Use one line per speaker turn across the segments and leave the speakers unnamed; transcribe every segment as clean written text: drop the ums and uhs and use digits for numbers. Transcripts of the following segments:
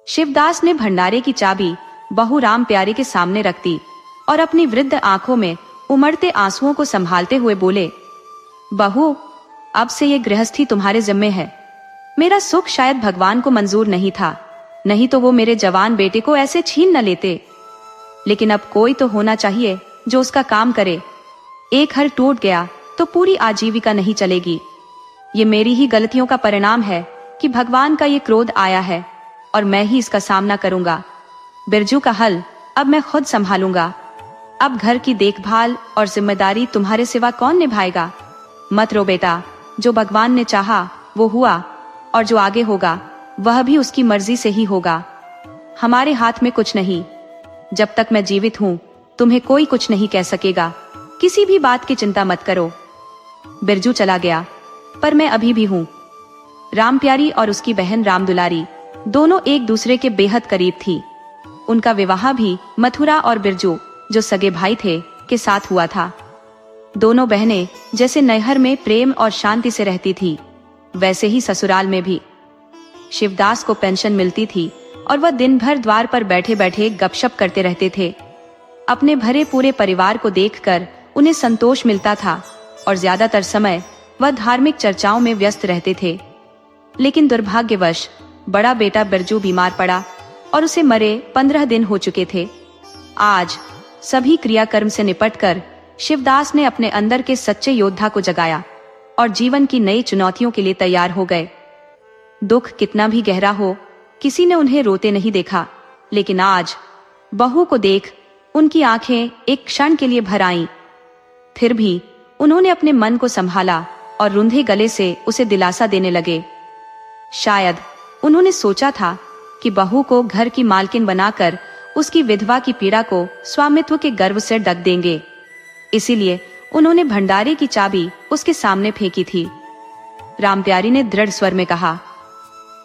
शिवदास ने भंडारे की चाबी बहू राम प्यारे के सामने रख दी और अपनी वृद्ध आंखों में उमड़ते आंसुओं को संभालते हुए बोले, बहू, अब से ये गृहस्थी तुम्हारे जिम्मे है। मेरा सुख शायद भगवान को मंजूर नहीं था, नहीं तो वो मेरे जवान बेटे को ऐसे छीन न लेते। लेकिन अब कोई तो होना चाहिए जो उसका काम करे। एक हल टूट गया तो पूरी आजीविका नहीं चलेगी। ये मेरी ही गलतियों का परिणाम है कि भगवान का ये क्रोध आया है और मैं ही इसका सामना करूंगा। बिरजू का हल अब मैं खुद संभालूंगा। अब घर की देखभाल और जिम्मेदारी तुम्हारे सिवा कौन निभाएगा? मत रो बेटा, जो भगवान ने चाहा वो हुआ और जो आगे होगा वह भी उसकी मर्जी से ही होगा। हमारे हाथ में कुछ नहीं। जब तक मैं जीवित हूँ तुम्हें कोई कुछ नहीं कह सकेगा। किसी भी बात की चिंता मत करो। बिरजू चला गया, पर मैं अभी भी हूँ। राम प्यारी और उसकी बहन राम दुलारी दोनों एक दूसरे के बेहद करीब थी। उनका विवाह भी मथुरा और बिरजू, जो सगे भाई थे, के साथ हुआ था। दोनों बहनें जैसे नैहर में प्रेम और शांति से रहती थी, वैसे ही ससुराल में भी। शिवदास को पेंशन मिलती थी और वह दिन भर द्वार पर बैठे बैठे गपशप करते रहते थे। अपने भरे पूरे परिवार को देखकर उन्हें संतोष मिलता था और ज्यादातर समय वह धार्मिक चर्चाओं में व्यस्त रहते थे। लेकिन दुर्भाग्यवश बड़ा बेटा बिरजू बीमार पड़ा और उसे मरे 15 दिन हो चुके थे। आज सभी क्रियाकर्म से निपटकर शिवदास ने अपने अंदर के सच्चे योद्धा को जगाया और जीवन की नई चुनौतियों के लिए तैयार हो गए। दुख कितना भी गहरा हो, किसी ने उन्हें रोते नहीं देखा, लेकिन आज बहू को देख उनकी आंखें एक क्षण के लिए भर आईं। फिर भी उन्होंने अपने मन को संभाला और रुंधे गले से उसे दिलासा देने लगे। शायद उन्होंने सोचा था कि बहू को घर की मालकिन बनाकर उसकी विधवा की पीड़ा को स्वामित्व के गर्व से ढक देंगे। इसीलिए उन्होंने भंडारे की चाबी उसके सामने फेंकी थी। राम प्यारी ने दृढ़ स्वर में कहा,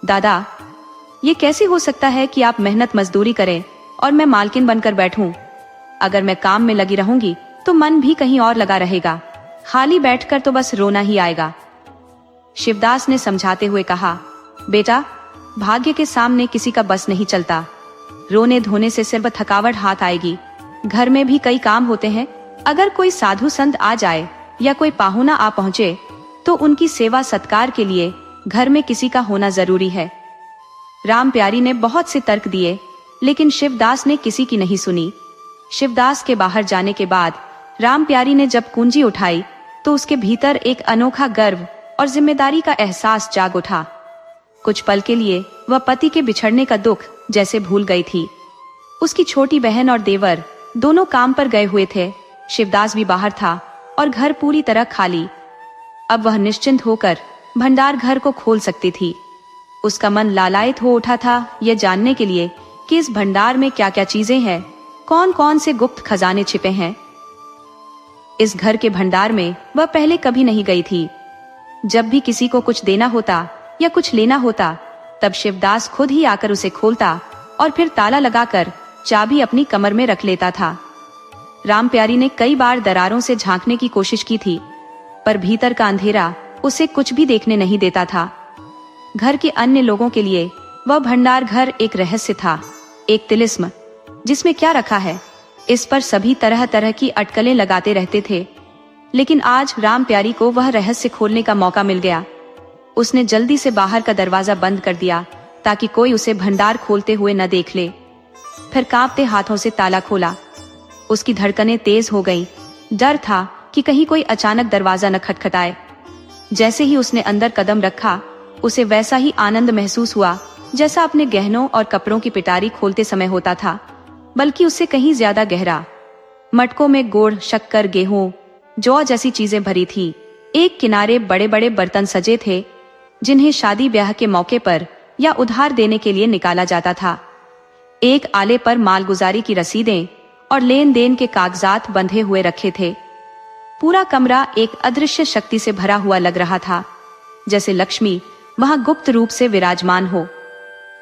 दादा, ये कैसे हो सकता है कि आप मेहनत मजदूरी करें और मैं मालकिन बनकर बैठूं? अगर मैं काम में लगी रहूंगी तो मन भी कहीं और लगा रहेगा। खाली बैठकर तो बस रोना ही आएगा। शिवदास ने समझाते हुए कहा, बेटा, भाग्य के सामने किसी का बस नहीं चलता। रोने धोने से सिर्फ थकावट हाथ आएगी। घर में भी कई काम होते हैं। अगर कोई साधु संत आ जाए या कोई पाहुना आ पहुंचे तो उनकी सेवा सत्कार के लिए घर में किसी का होना जरूरी है। राम प्यारी ने बहुत से तर्क दिए, लेकिन शिवदास ने किसी की नहीं सुनी। शिवदास के बाहर जाने के बाद राम प्यारी ने जब कुंजी उठाई तो उसके भीतर एक अनोखा गर्व और जिम्मेदारी का एहसास जाग उठा। कुछ पल के लिए वह पति के बिछड़ने का दुख जैसे भूल गई थी। उसकी छोटी बहन और देवर दोनों काम पर गए हुए थे। शिवदास भी बाहर था और घर पूरी तरह खाली। अब वह निश्चिंत होकर भंडार घर को खोल सकती थी। उसका मन लालायित हो उठा था यह जानने के लिए कि इस भंडार में क्या क्या चीजें हैं, कौन कौन से गुप्त खजाने छिपे हैं। इस घर के भंडार में वह पहले कभी नहीं गई थी। जब भी किसी को कुछ देना होता या कुछ लेना होता, तब शिवदास खुद ही आकर उसे खोलता और फिर ताला लगाकर चाबी अपनी कमर में रख लेता था। राम प्यारी ने कई बार दरारों से झांकने की कोशिश की थी, पर भीतर का अंधेरा उसे कुछ भी देखने नहीं देता था। घर के अन्य लोगों के लिए वह भंडार घर एक रहस्य था, एक तिलिस्म। जिसमें क्या रखा है, इस पर सभी तरह तरह की अटकलें लगाते रहते थे। लेकिन आज राम प्यारी को वह रहस्य खोलने का मौका मिल गया। उसने जल्दी से बाहर का दरवाजा बंद कर दिया ताकि कोई उसे भंडार खोलते हुए न देख ले। फिर कांपते हाथों से ताला खोला। उसकी धड़कनें तेज हो गईं। डर था कि कहीं कोई अचानक दरवाजा न खटखटाए। जैसे ही उसने अंदर कदम रखा, उसे वैसा ही आनंद महसूस हुआ जैसा अपने गहनों और कपड़ों की पिटारी खोलते समय होता था, बल्कि उससे कहीं ज्यादा गहरा। मटकों में गुड़, शक्कर, गेहूं, जौ जैसी चीजें भरी थी। एक किनारे बड़े बड़े बर्तन सजे थे जिन्हें शादी ब्याह के मौके पर या उधार देने के लिए निकाला जाता था। एक आले पर मालगुजारी की रसीदें और लेन देन के कागजात बंधे हुए रखे थे। पूरा कमरा एक अदृश्य शक्ति से भरा हुआ लग रहा था, जैसे लक्ष्मी वहां गुप्त रूप से विराजमान हो।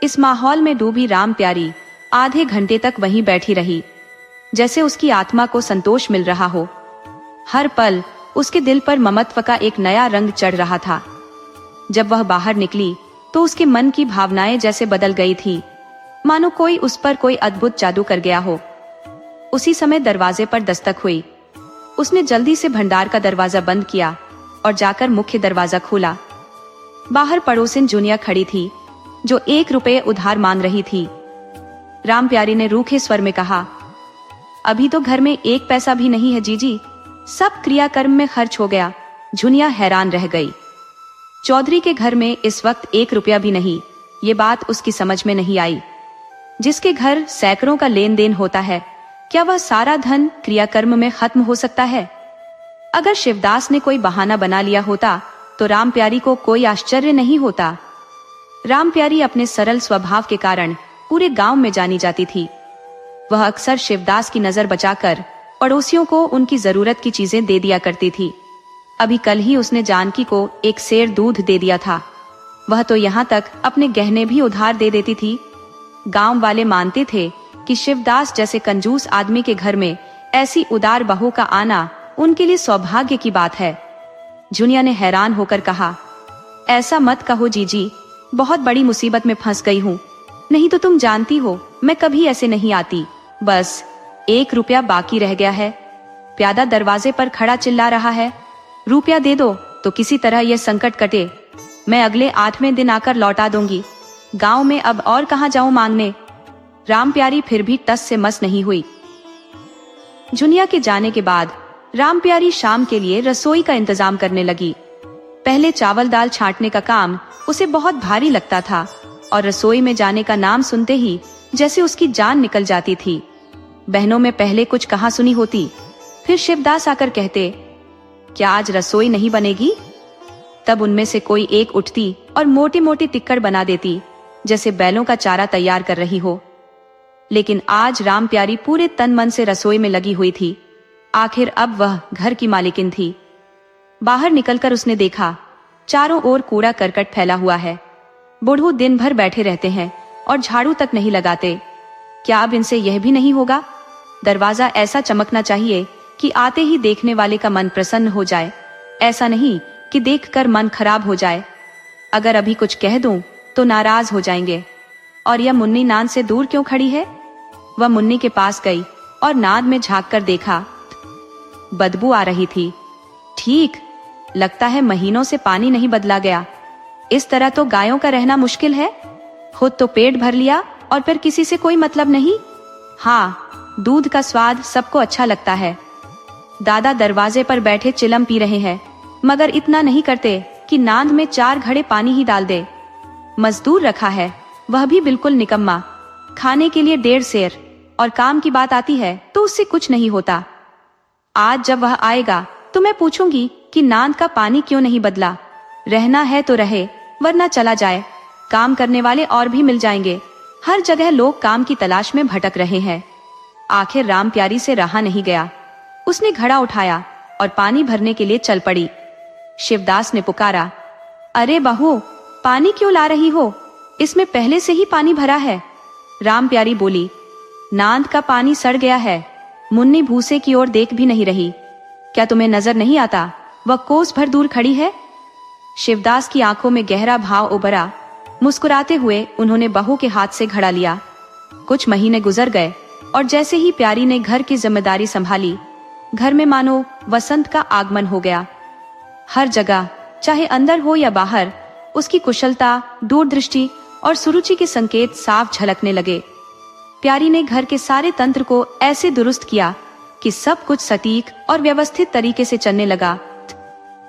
इस माहौल में डूबी राम प्यारी आधे घंटे तक वहीं बैठी रही, जैसे उसकी आत्मा को संतोष मिल रहा हो। हर पल उसके दिल पर ममत्व का एक नया रंग चढ़ रहा था। जब वह बाहर निकली तो उसके मन की भावनाएं जैसे बदल गई थी। मानो कोई उस पर कोई अद्भुत जादू कर गया हो। उसी समय दरवाजे पर दस्तक हुई। उसने जल्दी से भंडार का दरवाजा बंद किया और जाकर मुख्य दरवाजा खोला। बाहर पड़ोसिन जुनिया खड़ी थी, जो 1 रुपये उधार मांग रही थी। राम प्यारी ने रूखे स्वर में कहा, अभी तो घर में 1 पैसा भी नहीं है जीजी, सब क्रियाकर्म में खर्च हो गया। जुनिया हैरान रह गई। चौधरी के घर में इस वक्त 1 रुपया भी नहीं, ये बात उसकी समझ में नहीं आई। जिसके घर सैकड़ों का लेन देन होता है, क्या वह सारा धन क्रियाकर्म में खत्म हो सकता है? अगर शिवदास ने कोई बहाना बना लिया होता तो राम प्यारी को कोई आश्चर्य नहीं होता। राम प्यारी अपने सरल स्वभाव के कारण पूरे गांव में जानी जाती थी। वह अक्सर शिवदास की नजर बचाकर पड़ोसियों को उनकी जरूरत की चीजें दे दिया करती थी। अभी कल ही उसने जानकी को 1 सेर दूध दे दिया था। वह तो यहाँ तक अपने गहने भी उधार दे देती थी। गांव वाले मानते थे कि शिवदास जैसे कंजूस आदमी के घर में ऐसी उदार बहू का आना उनके लिए सौभाग्य की बात है। जुनिया ने हैरान होकर कहा, ऐसा मत कहो जीजी, बहुत बड़ी मुसीबत में फंस गई हूँ। नहीं तो तुम जानती हो मैं कभी ऐसे नहीं आती। बस 1 रुपया बाकी रह गया है। प्यादा दरवाजे पर खड़ा चिल्ला रहा है, रुपया दे दो तो किसी तरह यह संकट कटे। मैं अगले 8वें दिन आकर लौटा दूंगी। गांव में अब और कहाँ जाऊं मांगने। राम प्यारी फिर भी टस से मस नहीं हुई। जुनिया के जाने के बाद राम प्यारी शाम के लिए रसोई का इंतजाम करने लगी। पहले चावल दाल छांटने का काम उसे बहुत भारी लगता था और रसोई में जाने का नाम सुनते ही जैसे उसकी जान निकल जाती थी। बहनों में पहले कुछ कहाँ सुनी होती, फिर शिवदास आकर कहते, क्या आज रसोई नहीं बनेगी? तब उनमें से कोई एक उठती और मोटी मोटी तिक्कड़ बना देती, जैसे बैलों का चारा तैयार कर रही हो। लेकिन आज राम प्यारी पूरे तन मन से रसोई में लगी हुई थी। आखिर अब वह घर की मालिकिन थी। बाहर निकलकर उसने देखा, चारों ओर कूड़ा करकट फैला हुआ है। बूढ़ू दिन भर बैठे रहते हैं और झाड़ू तक नहीं लगाते। क्या अब इनसे यह भी नहीं होगा? दरवाजा ऐसा चमकना चाहिए कि आते ही देखने वाले का मन प्रसन्न हो जाए, ऐसा नहीं कि देखकर मन खराब हो जाए। अगर अभी कुछ कह दूं तो नाराज हो जाएंगे। और यह मुन्नी नाद से दूर क्यों खड़ी है? वह मुन्नी के पास गई और नाद में झांक कर देखा। बदबू आ रही थी। ठीक, लगता है महीनों से पानी नहीं बदला गया। इस तरह तो गायों का रहना मुश्किल है। खुद तो पेट भर लिया और फिर किसी से कोई मतलब नहीं। हाँ, दूध का स्वाद सबको अच्छा लगता है। दादा दरवाजे पर बैठे चिलम पी रहे हैं, मगर इतना नहीं करते कि नांद में 4 घड़े पानी ही डाल दे। मजदूर रखा है, वह भी बिल्कुल निकम्मा। खाने के लिए 1.5 सेर, और काम की बात आती है तो उससे कुछ नहीं होता। आज जब वह आएगा तो मैं पूछूंगी कि नांद का पानी क्यों नहीं बदला। रहना है तो रहे, वरना चला जाए। काम करने वाले और भी मिल जाएंगे। हर जगह लोग काम की तलाश में भटक रहे हैं। आखिर राम प्यारी से रहा नहीं गया। उसने घड़ा उठाया और पानी भरने के लिए चल पड़ी। शिवदास ने पुकारा, अरे बहू, पानी क्यों ला रही हो? इसमें पहले से ही पानी भरा है। राम प्यारी बोली, नांद का पानी सड़ गया है। मुन्नी भूसे की ओर देख भी नहीं रही। क्या तुम्हें नजर नहीं आता वह कोस भर दूर खड़ी है? शिवदास की आंखों में गहरा भाव उभरा। मुस्कुराते हुए उन्होंने बहू के हाथ से घड़ा लिया। कुछ महीने गुजर गए और जैसे ही प्यारी ने घर की जिम्मेदारी संभाली, घर में मानो वसंत का आगमन हो गया। हर जगह, चाहे अंदर हो या बाहर, उसकी कुशलता, दूरदृष्टि और सुरुचि के संकेत साफ झलकने लगे। प्यारी ने घर के सारे तंत्र को ऐसे दुरुस्त किया कि सब कुछ सटीक और व्यवस्थित तरीके से चलने लगा।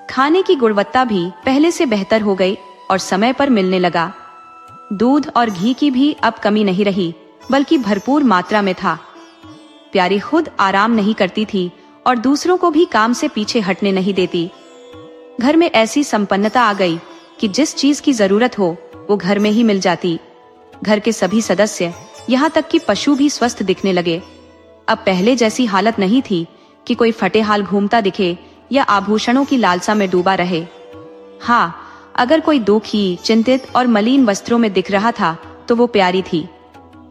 खाने की गुणवत्ता भी पहले से बेहतर हो गई और समय पर मिलने लगा। दूध और घी की भी अब कमी नहीं रही, बल्कि भरपूर मात्रा में था। प्यारी खुद आराम नहीं करती थी और दूसरों को भी काम से पीछे हटने नहीं देती। घर में ऐसी संपन्नता आ गई कि जिस चीज की जरूरत हो वो घर में ही मिल जाती। घर के सभी सदस्य, यहाँ तक कि पशु भी स्वस्थ दिखने लगे। अब पहले जैसी हालत नहीं थी कि कोई फटेहाल घूमता दिखे या आभूषणों की लालसा में डूबा रहे। हाँ, अगर कोई दुखी, चिंतित और मलिन वस्त्रों में दिख रहा था तो वो प्यारी थी।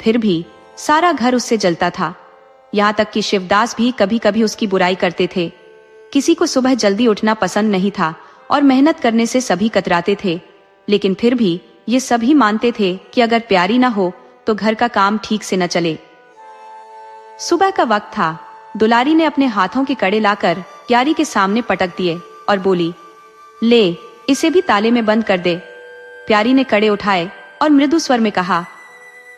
फिर भी सारा घर उससे जलता था। यहाँ तक कि शिवदास भी कभी कभी उसकी बुराई करते थे। किसी को सुबह जल्दी उठना पसंद नहीं था और मेहनत करने से सभी कतराते थे। लेकिन फिर भी ये सभी मानते थे कि अगर प्यारी ना हो तो घर का काम ठीक से न चले। सुबह का वक्त था। दुलारी ने अपने हाथों के कड़े लाकर प्यारी के सामने पटक दिए और बोली, ले इसे भी ताले में बंद कर दे। प्यारी ने कड़े उठाए और मृदु स्वर में कहा,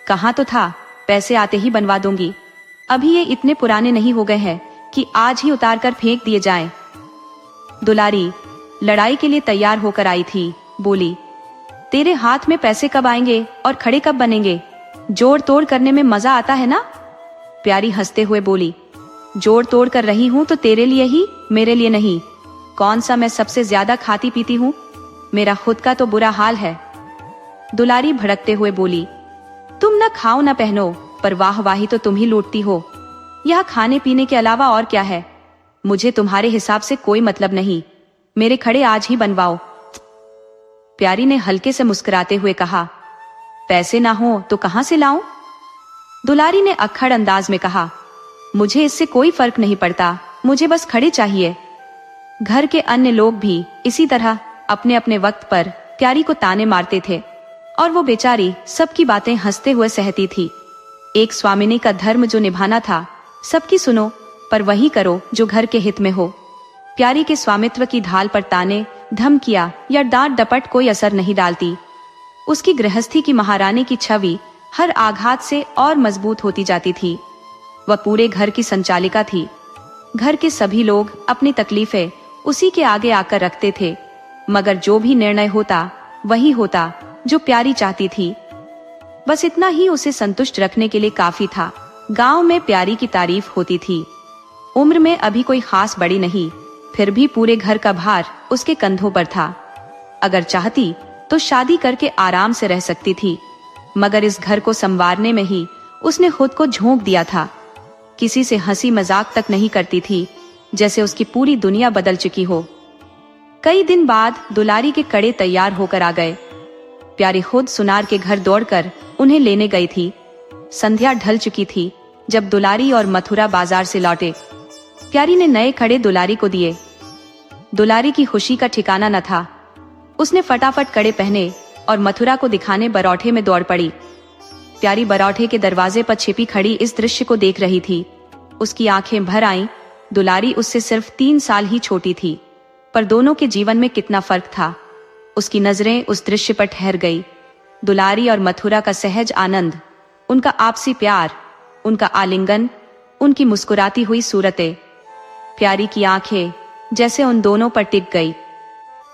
कहाँ तो था, पैसे आते ही बनवा दूंगी। अभी ये इतने पुराने नहीं हो गए हैं कि आज ही उतार कर फेंक दिए जाएं। दुलारी लड़ाई के लिए तैयार होकर आई थी, बोली, तेरे हाथ में पैसे कब आएंगे और खड़े कब बनेंगे? जोड़ तोड़ करने में मजा आता है ना? प्यारी हंसते हुए बोली, जोड़ तोड़ कर रही हूं तो तेरे लिए ही, मेरे लिए नहीं। कौन सा मैं सबसे ज्यादा खाती पीती हूँ? मेरा खुद का तो बुरा हाल है। दुलारी भड़कते हुए बोली, तुम न खाओ न पहनो, पर वाहवाही तो तुम ही लूटती हो। यह खाने पीने के अलावा और क्या है? मुझे तुम्हारे हिसाब से कोई मतलब नहीं। मेरे खड़े आज ही बनवाओ। प्यारी ने हल्के से मुस्कुराते हुए कहा, पैसे ना हो तो कहां से लाऊं? दुलारी ने अक्खड़ अंदाज में कहा, मुझे इससे कोई फर्क नहीं पड़ता, मुझे बस खड़े चाहिए। घर के अन्य लोग भी इसी तरह अपने अपने वक्त पर प्यारी को ताने मारते थे और वो बेचारी सबकी बातें हंसते हुए सहती थी। एक स्वामिनी का धर्म जो निभाना था, सबकी सुनो पर वही करो जो घर के हित में हो। प्यारी के स्वामित्व की ढाल पर ताने, धमकियां या डांट डपट कोई असर नहीं डालती। उसकी गृहस्थी की महारानी की छवि हर आघात से और मजबूत होती जाती थी। वह पूरे घर की संचालिका थी। घर के सभी लोग अपनी तकलीफें उसी के आगे आकर रखते थे, मगर जो भी निर्णय होता वही होता जो प्यारी चाहती थी। बस इतना ही उसे संतुष्ट रखने के लिए काफी था। गांव में प्यारी की तारीफ होती थी। उम्र में अभी कोई खास बड़ी नहीं, फिर भी पूरे घर का भार उसके कंधों पर था। अगर चाहती तो शादी करके आराम से रह सकती थी, मगर इस घर को संवारने में ही उसने खुद को झोंक दिया था। किसी से हंसी मजाक तक नहीं करती थी, जैसे उसकी पूरी दुनिया बदल चुकी हो। कई दिन बाद दुलारी के कड़े तैयार होकर आ गए। प्यारी खुद सुनार के घर दौड़कर उन्हें लेने गई थी। संध्या ढल चुकी थी जब दुलारी और मथुरा बाजार से लौटे। प्यारी ने नए खड़े दुलारी को दिए। दुलारी की खुशी का ठिकाना न था। उसने फटाफट कड़े पहने और मथुरा को दिखाने बरौठे में दौड़ पड़ी। प्यारी बरौठे के दरवाजे पर छिपी खड़ी इस दृश्य को देख रही थी। उसकी आंखें भर आईं। दुलारी उससे सिर्फ 3 साल ही छोटी थी, पर दोनों के जीवन में कितना फर्क था। उसकी नजरें उस दृश्य पर ठहर गई। दुलारी और मथुरा का सहज आनंद, उनका आपसी प्यार, उनका आलिंगन, उनकी मुस्कुराती हुई सूरतें। प्यारी की आंखें जैसे उन दोनों पर टिक गई।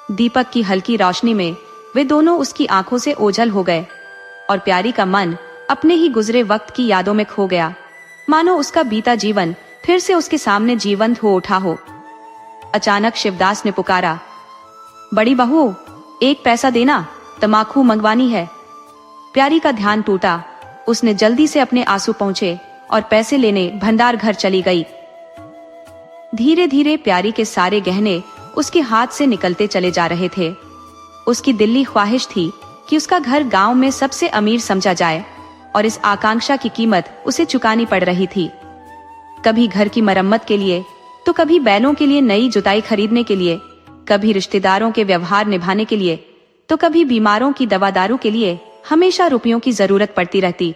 दीपक की हल्की रोशनी में वे दोनों उसकी आंखों से ओझल हो गए और प्यारी का मन अपने ही गुजरे वक्त की यादों में खो गया, मानो उसका बीता जीवन फिर से उसके सामने जीवंत हो उठा हो। अचानक शिवदास ने पुकारा, बड़ी बहू, एक पैसा देना, तमाकू मंगवानी है। प्यारी का ध्यान टूटा। उसने जल्दी से अपने आंसू पहुंचे और पैसे लेने भंडार घर चली गई। धीरे धीरे प्यारी के सारे गहने उसके हाथ से निकलते चले जा रहे थे। उसकी दिली ख्वाहिश थी कि उसका घर गांव में सबसे अमीर समझा जाए और इस आकांक्षा की कीमत उसे चुकानी पड़ रही थी। कभी घर की मरम्मत के लिए, तो कभी बैलों के लिए नई जुताई खरीदने के लिए, कभी रिश्तेदारों के व्यवहार निभाने के लिए, तो कभी बीमारों की दवा दारू के लिए हमेशा रुपयों की जरूरत पड़ती रहती।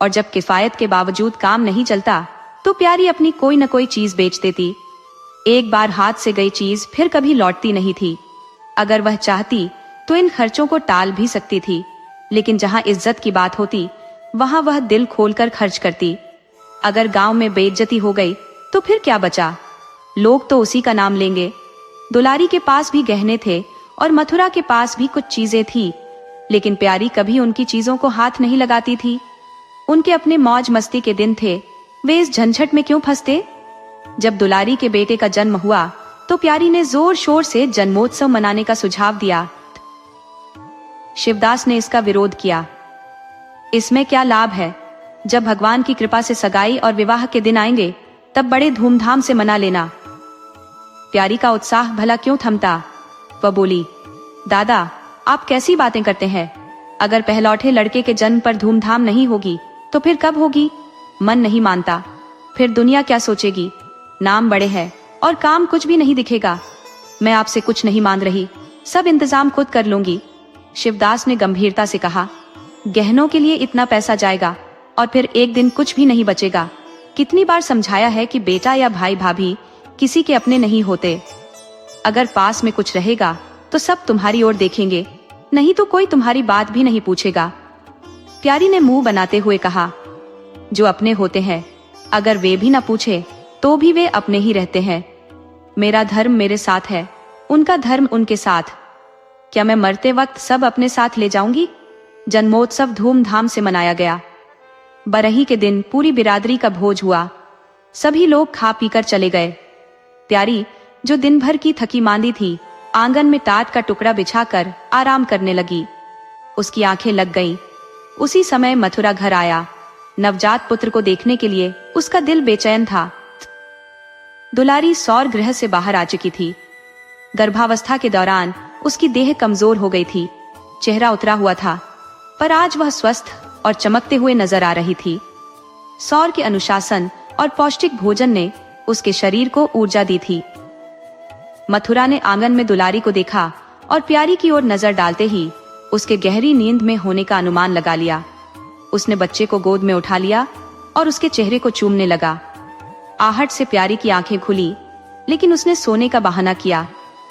और जब किफायत के बावजूद काम नहीं चलता तो प्यारी अपनी कोई न कोई चीज बेच देती। एक बार हाथ से गई चीज फिर कभी लौटती नहीं थी। अगर वह चाहती तो इन खर्चों को टाल भी सकती थी, लेकिन जहां इज्जत की बात होती वहां वह दिल खोलकर खर्च करती। अगर गांव में बेइज्जती हो गई तो फिर क्या बचा? लोग तो उसी का नाम लेंगे। दुलारी के पास भी गहने थे और मथुरा के पास भी कुछ चीजें थी, लेकिन प्यारी कभी उनकी चीजों को हाथ नहीं लगाती थी। उनके अपने मौज मस्ती के दिन थे, वे इस झंझट में क्यों फंसते? जब दुलारी के बेटे का जन्म हुआ तो प्यारी ने जोर शोर से जन्मोत्सव मनाने का सुझाव दिया। शिवदास ने इसका विरोध किया। इसमें क्या लाभ है? जब भगवान की कृपा से सगाई और विवाह के दिन आएंगे तब बड़े धूमधाम से मना लेना। प्यारी का उत्साह भला क्यों थमता? वह बोली, दादा, आप कैसी बातें करते हैं? अगर पहलौठे लड़के के जन्म पर धूमधाम नहीं होगी तो फिर कब होगी? मन नहीं मानता, फिर दुनिया क्या सोचेगी? नाम बड़े हैं और काम कुछ भी नहीं दिखेगा। मैं आपसे कुछ नहीं मांग रही, सब इंतजाम खुद कर लूंगी। शिवदास ने गंभीरता से कहा। गहनों के लिए इतना पैसा जाएगा और फिर एक दिन कुछ भी नहीं बचेगा। कितनी बार समझाया है कि बेटा या भाई भाभी किसी के अपने नहीं होते। अगर पास में कुछ रहेगा तो सब तुम्हारी ओर देखेंगे, नहीं तो कोई तुम्हारी बात भी नहीं पूछेगा। प्यारी ने मुंह बनाते हुए कहा, जो अपने होते हैं अगर वे भी ना पूछे तो भी वे अपने ही रहते हैं। मेरा धर्म मेरे साथ है, उनका धर्म उनके साथ। क्या मैं मरते वक्त सब अपने साथ ले जाऊंगी? जन्मोत्सव धूमधाम से मनाया गया। बरही के दिन पूरी बिरादरी का भोज हुआ। सभी लोग खा पीकर चले गए। प्यारी, जो दिन भर की थकी मांदी थी, आंगन में टाट का टुकड़ा बिछाकर आराम करने लगी। उसकी आंखें लग गईं। उसी समय मथुरा घर आया। नवजात पुत्र को देखने के लिए उसका दिल बेचैन था। दुलारी सौर गृह से बाहर आ चुकी थी। गर्भावस्था के दौरान उसकी देह कमजोर हो गई थी, चेहरा उतरा हुआ था, पर आज वह स्वस्थ और चमकते हुए नजर आ रही थी। सौर के अनुशासन और पौष्टिक भोजन ने उसके शरीर को ऊर्जा दी थी। मथुरा ने आंगन में दुलारी को देखा और प्यारी की ओर नजर डालते ही उसके गहरी नींद में होने का अनुमान लगा लिया। उसने बच्चे को गोद में उठा लिया और उसके चेहरे को चूमने लगा। आहट से प्यारी की आंखें खुली, लेकिन उसने सोने का बहाना किया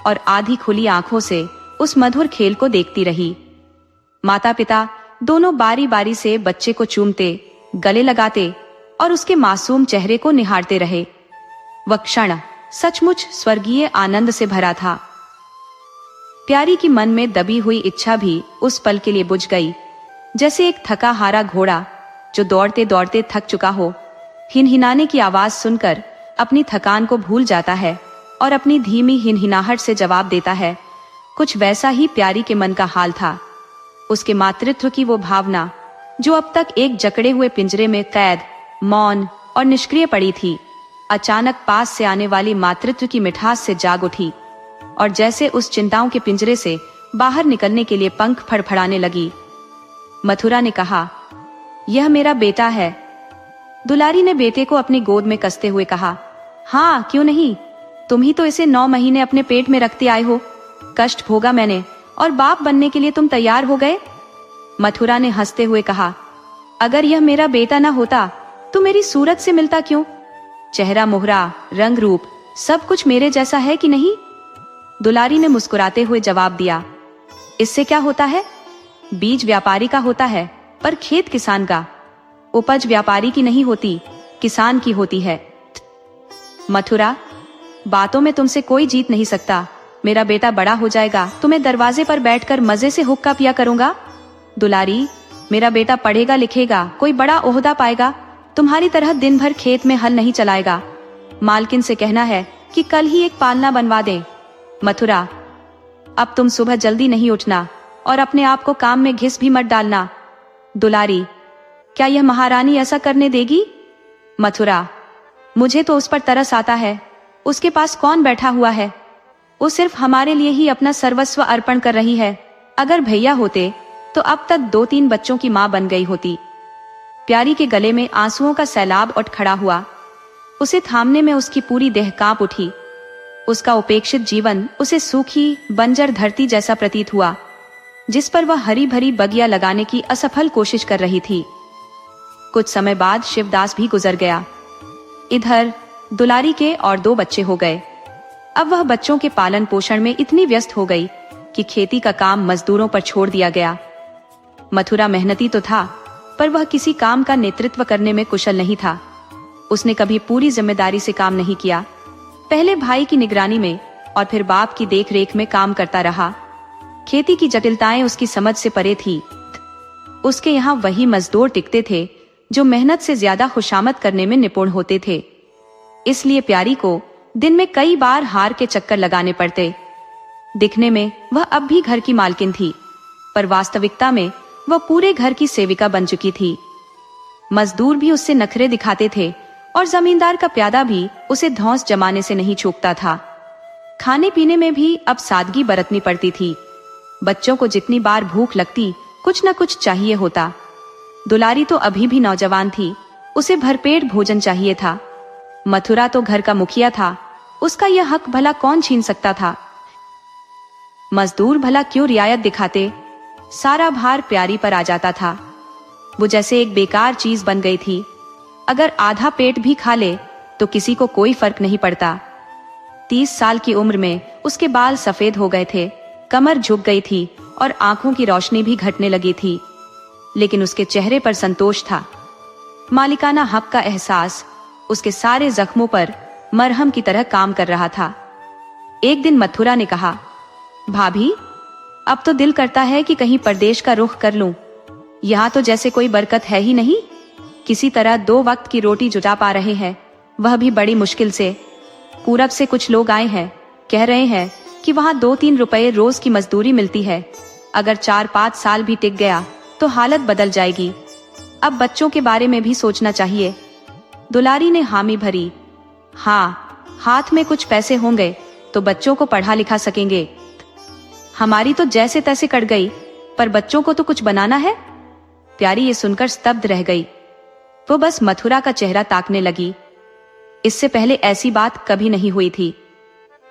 और आधी खुली आंखों से उस मधुर खेल को देखती रही। माता पिता दोनों बारी बारी से बच्चे को चूमते, गले लगाते और उसके मासूम चेहरे को निहारते रहे। वह क्षण सचमुच स्वर्गीय आनंद से भरा था। प्यारी की मन में दबी हुई इच्छा भी उस पल के लिए बुझ गई, जैसे एक थका हारा घोड़ा जो दौड़ते दौड़ते थक चुका हो, हिनहिनाने की आवाज सुनकर अपनी थकान को भूल जाता है और अपनी धीमी हिनहिनाहट से जवाब देता है। कुछ वैसा ही प्यारी के मन का हाल था। उसके मातृत्व की वो भावना जो अब तक एक जकड़े हुए पिंजरे में कैद, मौन और निष्क्रिय पड़ी थी, अचानक पास से आने वाली मातृत्व की मिठास से जाग उठी और जैसे उस चिंताओं के पिंजरे से बाहर निकलने के लिए पंख फड़फड़ाने लगी। मथुरा ने कहा, यह मेरा बेटा है। दुलारी ने बेटे को अपनी गोद में कसते हुए कहा, हाँ क्यों नहीं, तुम ही तो इसे 9 महीने अपने पेट में रखते आए हो। कष्ट भोगा मैंने और बाप बनने के लिए तुम तैयार हो गए। मथुरा ने हंसते हुए कहा, अगर यह मेरा बेटा ना होता तो मेरी सूरत से मिलता क्यों? चेहरा, मोहरा, रंग रूप सब कुछ मेरे जैसा है कि नहीं? दुलारी ने मुस्कुराते हुए जवाब दिया, इससे क्या होता है? बीज व्यापारी का होता है, पर खेत किसान का। उपज व्यापारी की नहीं होती, किसान की होती है। मथुरा, बातों में तुमसे कोई जीत नहीं सकता। मेरा बेटा बड़ा हो जाएगा तो मैं दरवाजे पर बैठकर मजे से हुक्का पिया करूंगा। दुलारी, मेरा बेटा पढ़ेगा लिखेगा, कोई बड़ा ओहदा पाएगा, तुम्हारी तरह दिन भर खेत में हल नहीं चलाएगा। मालकिन से कहना है कि कल ही एक पालना बनवा दें। मथुरा, अब तुम सुबह जल्दी नहीं उठना और अपने आप को काम में घिस भी मत डालना। दुलारी, क्या यह महारानी ऐसा करने देगी? मथुरा, मुझे तो उस पर तरस आता है। उसके पास कौन बैठा हुआ है? वो सिर्फ हमारे लिए ही अपना सर्वस्व अर्पण कर रही है। अगर भैया होते तो अब तक 2-3 बच्चों की मां बन गई होती। प्यारी के गले में आंसुओं का सैलाब उठ खड़ा हुआ। उसे थामने में उसकी पूरी देह कांप उठी। उसका उपेक्षित जीवन उसे सूखी बंजर धरती जैसा प्रतीत हुआ, जिस पर वह हरी भरी बगिया लगाने की असफल कोशिश कर रही थी। कुछ समय बाद शिवदास भी गुजर गया। इधर दुलारी के और 2 बच्चे हो गए। अब वह बच्चों के पालन पोषण में इतनी व्यस्त हो गई कि खेती का काम मजदूरों पर छोड़ दिया गया। मथुरा मेहनती तो था, पर वह किसी काम का नेतृत्व करने में कुशल नहीं था। उसने कभी पूरी जिम्मेदारी से काम नहीं किया। पहले भाई की निगरानी में और फिर बाप की देखरेख में काम करता रहा। खेती की जटिलताएं उसकी समझ से परे थी। उसके यहाँ वही मजदूर टिकते थे जो मेहनत से ज्यादा खुशामद करने में निपुण होते थे। इसलिए प्यारी को दिन में कई बार हार के चक्कर लगाने पड़ते। दिखने में वह अब भी घर की मालकिन थी, पर वास्तविकता में वह पूरे घर की सेविका बन चुकी थी। मजदूर भी उससे नखरे दिखाते थे और जमींदार का प्यादा भी उसे धौंस जमाने से नहीं चूकता था। खाने पीने में भी अब सादगी बरतनी पड़ती थी। बच्चों को जितनी बार भूख लगती, कुछ न कुछ चाहिए होता। दुलारी तो अभी भी नौजवान थी, उसे भरपेट भोजन चाहिए था। मथुरा तो घर का मुखिया था, उसका यह हक भला कौन छीन सकता था? मजदूर भला क्यों रियायत दिखाते? सारा भार प्यारी पर आ जाता था। वो जैसे एक बेकार चीज बन गई थी। अगर आधा पेट भी खा ले तो किसी को कोई फर्क नहीं पड़ता। 30 साल की उम्र में उसके बाल सफेद हो गए थे, कमर झुक गई थी और आंखों की रोशनी भी घटने लगी थी, लेकिन उसके चेहरे पर संतोष था। मालिकाना हक का एहसास उसके सारे जख्मों पर मरहम की तरह काम कर रहा था। एक दिन मथुरा ने कहा, भाभी, अब तो दिल करता है कि कहीं परदेश का रुख कर लूं। यहाँ तो जैसे कोई बरकत है ही नहीं। किसी तरह 2 वक्त की रोटी जुटा पा रहे हैं, वह भी बड़ी मुश्किल से। पूरब से कुछ लोग आए हैं, कह रहे हैं कि वहाँ 2-3 रुपए रोज की मजदूरी मिलती है। अगर 4-5 साल भी टिक गया तो हालत बदल जाएगी। अब बच्चों के बारे में भी सोचना चाहिए। दुलारी ने हामी भरी। हाँ, हाथ में कुछ पैसे होंगे तो बच्चों को पढ़ा लिखा सकेंगे। हमारी तो जैसे तैसे कट गई, पर बच्चों को तो कुछ बनाना है। प्यारी ये सुनकर स्तब्ध रह गई। वो बस मथुरा का चेहरा ताकने लगी। इससे पहले ऐसी बात कभी नहीं हुई थी।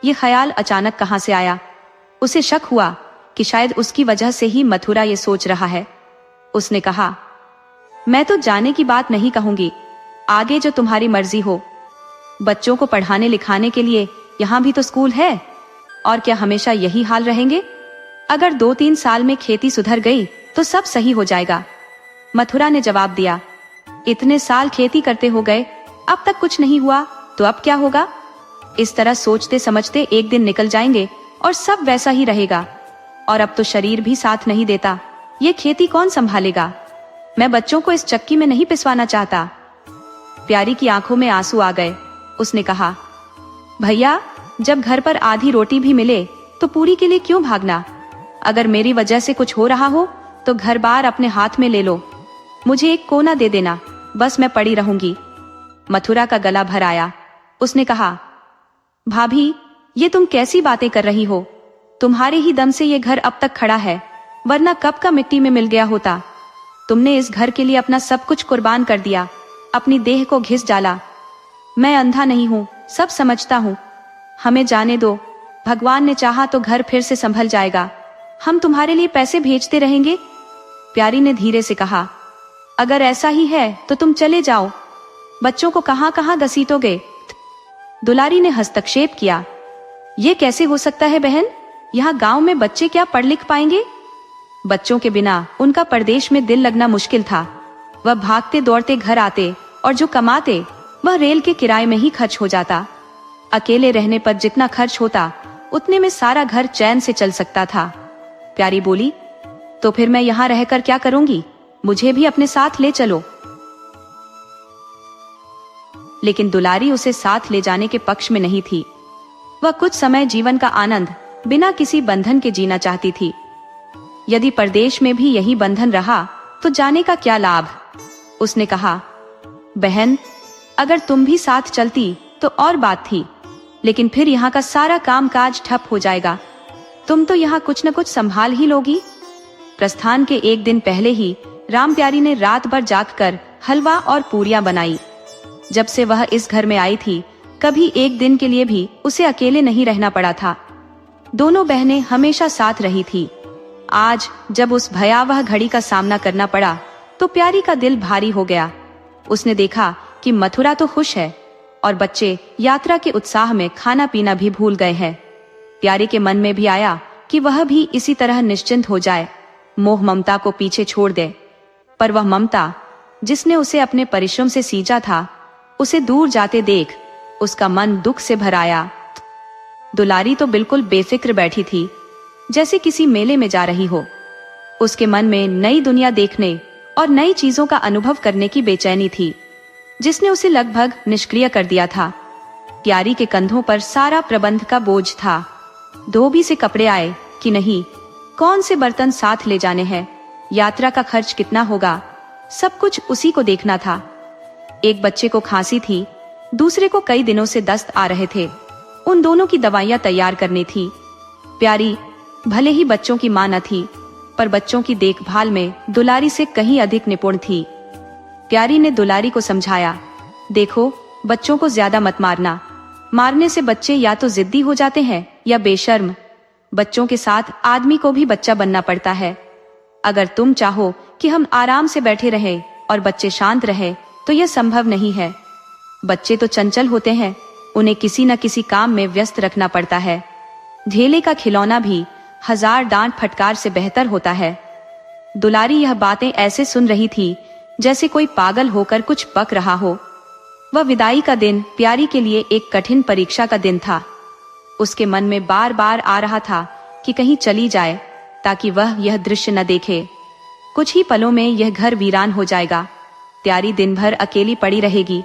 ये ख्याल अचानक कहां से आया? उसे शक हुआ कि शायद उसकी वजह से ही मथुरा ये सोच रहा है। उसने कहा, मैं तो जाने की बात नहीं कहूंगी, आगे जो तुम्हारी मर्जी हो। बच्चों को पढ़ाने लिखाने के लिए यहाँ भी तो स्कूल है, और क्या हमेशा यही हाल रहेंगे? अगर 2-3 साल में खेती सुधर गई तो सब सही हो जाएगा। मथुरा ने जवाब दिया, इतने साल खेती करते हो गए, अब तक कुछ नहीं हुआ तो अब क्या होगा? इस तरह सोचते समझते एक दिन निकल जाएंगे और सब वैसा ही रहेगा। और अब तो शरीर भी साथ नहीं देता, ये खेती कौन संभालेगा? मैं बच्चों को इस चक्की में नहीं पिसवाना चाहता। प्यारी की आंखों में आंसू आ गए। उसने कहा, भैया, जब घर पर आधी रोटी भी मिले तो पूरी के लिए क्यों भागना? अगर मेरी वजह से कुछ हो रहा हो तो घर बार अपने हाथ में ले लो। मुझे एक कोना दे देना, बस मैं पड़ी रहूंगी। मथुरा का गला भर आया। उसने कहा, भाभी, ये तुम कैसी बातें कर रही हो? तुम्हारे ही दम से ये घर अब तक खड़ा है, वरना कब का मिट्टी में मिल गया होता। तुमने इस घर के लिए अपना सब कुछ कुर्बान कर दिया, अपनी देह को घिस डाला। मैं अंधा नहीं हूँ, सब समझता हूँ। हमें जाने दो, भगवान ने चाहा तो घर फिर से संभल जाएगा। हम तुम्हारे लिए पैसे भेजते रहेंगे। प्यारी ने धीरे से कहा, अगर ऐसा ही है तो तुम चले जाओ, बच्चों को कहां कहां घसीटोगे? दुलारी ने हस्तक्षेप किया, ये कैसे हो सकता है बहन? यहाँ गांव में बच्चे क्या पढ़ लिख पाएंगे? बच्चों के बिना उनका परदेश में दिल लगना मुश्किल था। वह भागते दौड़ते घर आते और जो कमाते वह रेल के किराए में ही खर्च हो जाता। अकेले रहने पर जितना खर्च होता उतने में सारा घर चैन से चल सकता था। प्यारी बोली, तो फिर मैं यहाँ रहकर क्या करूंगी? मुझे भी अपने साथ ले चलो। लेकिन दुलारी उसे साथ ले जाने के पक्ष में नहीं थी। वह कुछ समय जीवन का आनंद बिना किसी बंधन के जीना चाहती थी। यदि परदेश में भी यही बंधन रहा तो जाने का क्या लाभ? उसने कहा, बहन, अगर तुम भी साथ चलती तो और बात थी, लेकिन फिर यहाँ का सारा काम काज ठप हो जाएगा। तुम तो यहाँ कुछ न कुछ संभाल ही लोगी। प्रस्थान के एक दिन पहले ही राम प्यारी ने रात भर जागकर हलवा और पूरियां बनाई। जब से वह इस घर में आई थी, कभी एक दिन के लिए भी उसे अकेले नहीं रहना पड़ा था। दोनों बहनें हमेशा साथ रही थी। आज जब उस भयावह घड़ी का सामना करना पड़ा तो प्यारी का दिल भारी हो गया। उसने देखा कि मथुरा तो खुश है और बच्चे यात्रा के उत्साह में खाना पीना भी भूल गए हैं। प्यारी के मन में भी आया कि वह भी इसी तरह निश्चिंत हो जाए, मोह ममता को पीछे छोड़ दे। पर वह ममता जिसने उसे अपने परिश्रम से सींचा था, उसे दूर जाते देख उसका मन दुख से भर आया। दुलारी तो बिल्कुल बेफिक्र बैठी थी, जैसे किसी मेले में जा रही हो। उसके मन में नई दुनिया देखने और नई चीजों का अनुभव करने की बेचैनी थी, जिसने उसे लगभग निष्क्रिय कर दिया था। प्यारी के कंधों पर सारा प्रबंध का बोझ था। धोबी से कपड़े आए कि नहीं, कौन से बर्तन साथ ले जाने हैं, यात्रा का खर्च कितना होगा, सब कुछ उसी को देखना था। एक बच्चे को खांसी थी, दूसरे को कई दिनों से दस्त आ रहे थे। उन दोनों की दवाइयां तैयार करनी थी। प्यारी भले ही बच्चों की मां न थी, पर बच्चों की देखभाल में दुलारी से कहीं अधिक निपुण थी। प्यारी ने दुलारी को समझाया, देखो, बच्चों को ज्यादा मत मारना। मारने से बच्चे या तो जिद्दी हो जाते हैं या बेशर्म। बच्चों के साथ आदमी को भी बच्चा बनना पड़ता है। अगर तुम चाहो कि हम आराम से बैठे रहें और बच्चे शांत रहे तो यह संभव नहीं है। बच्चे तो चंचल होते हैं, उन्हें किसी न किसी काम में व्यस्त रखना पड़ता है। ढेले का खिलौना भी 1000 डांट फटकार से बेहतर होता है। दुलारी यह बातें ऐसे सुन रही थी जैसे कोई पागल होकर कुछ बक रहा हो। वह विदाई का दिन प्यारी के लिए एक कठिन परीक्षा का दिन था। उसके मन में बार बार आ रहा था कि कहीं चली जाए ताकि वह यह दृश्य न देखे। कुछ ही पलों में यह घर वीरान हो जाएगा। प्यारी दिन भर अकेली पड़ी रहेगी,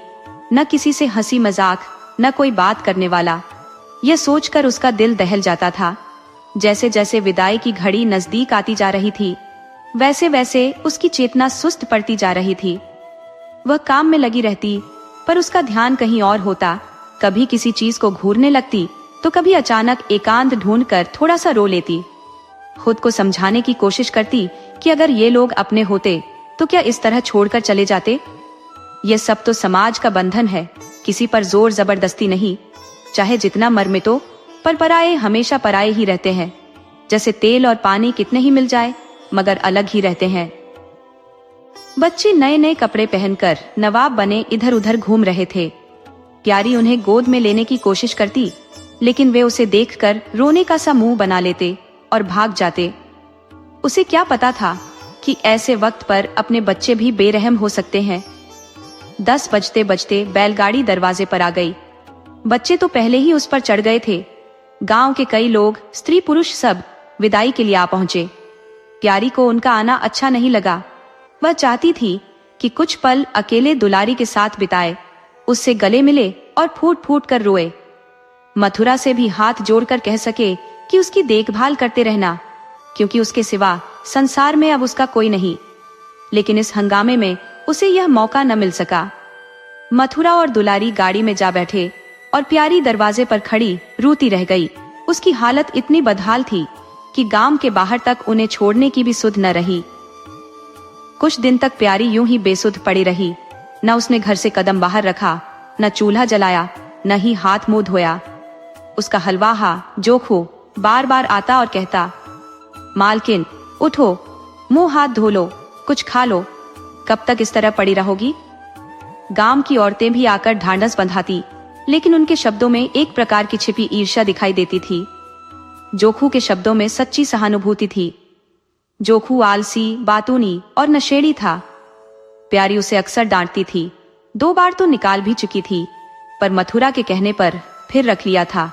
न किसी से हंसी मजाक, न कोई बात करने वाला। यह सोचकर उसका दिल दहल जाता था। जैसे जैसे विदाई की घड़ी नजदीक आती जा रही थी, वैसे वैसे उसकी चेतना सुस्त पड़ती जा रही थी। वह काम में लगी रहती, पर उसका ध्यान कहीं और होता। कभी किसी चीज को घूरने लगती तो कभी अचानक एकांत ढूंढकर थोड़ा सा रो लेती। खुद को समझाने की कोशिश करती कि अगर ये लोग अपने होते तो क्या इस तरह छोड़कर चले जाते। ये सब तो समाज का बंधन है, किसी पर जोर जबरदस्ती नहीं। चाहे जितना मर मिटो, पर पराये हमेशा पराये ही रहते हैं। जैसे तेल और पानी कितने ही मिल जाए मगर अलग ही रहते हैं। बच्चे नए नए कपड़े पहनकर नवाब बने इधर उधर घूम रहे थे। प्यारी उन्हें गोद में लेने की कोशिश करती, लेकिन वे उसे देखकर रोने का सा मुंह बना लेते और भाग जाते। उसे क्या पता था कि ऐसे वक्त पर अपने बच्चे भी बेरहम हो सकते हैं। 10 बजते बजते बैलगाड़ी दरवाजे पर आ गई। बच्चे तो पहले ही उस पर चढ़ गए थे। गांव के कई लोग, स्त्री पुरुष सब विदाई के लिए आ पहुंचे। प्यारी को उनका आना अच्छा नहीं लगा। वह चाहती थी कि कुछ पल अकेले दुलारी के साथ बिताए, उससे गले मिले और फूट फूट कर रोए। मथुरा से भी हाथ जोड़कर कह सके कि उसकी देखभाल करते रहना, क्योंकि उसके सिवा संसार में अब उसका कोई नहीं। लेकिन इस हंगामे में उसे यह मौका न मिल सका। मथुरा और दुलारी गाड़ी में जा बैठे और प्यारी दरवाजे पर खड़ी रोती रह गई। उसकी हालत इतनी बदहाल थी कि गांव के बाहर तक उन्हें छोड़ने की भी सुध न रही। कुछ दिन तक प्यारी यूं ही बेसुध पड़ी रही। न उसने घर से कदम बाहर रखा, न चूल्हा जलाया, न ही हाथ मुंह धोया। उसका हलवाहा जोखू बार बार आता और कहता, मालकिन उठो, मुंह हाथ धो लो, कुछ खा लो, कब तक इस तरह पड़ी रहोगी। गांव की औरतें भी आकर ढांढस बंधाती, लेकिन उनके शब्दों में एक प्रकार की छिपी ईर्ष्या दिखाई देती थी। जोखू के शब्दों में सच्ची सहानुभूति थी। जोखू आलसी, बातूनी और नशेड़ी था। प्यारी उसे अक्सर डांटती थी। 2 बार तो निकाल भी चुकी थी, पर मथुरा के कहने पर फिर रख लिया था।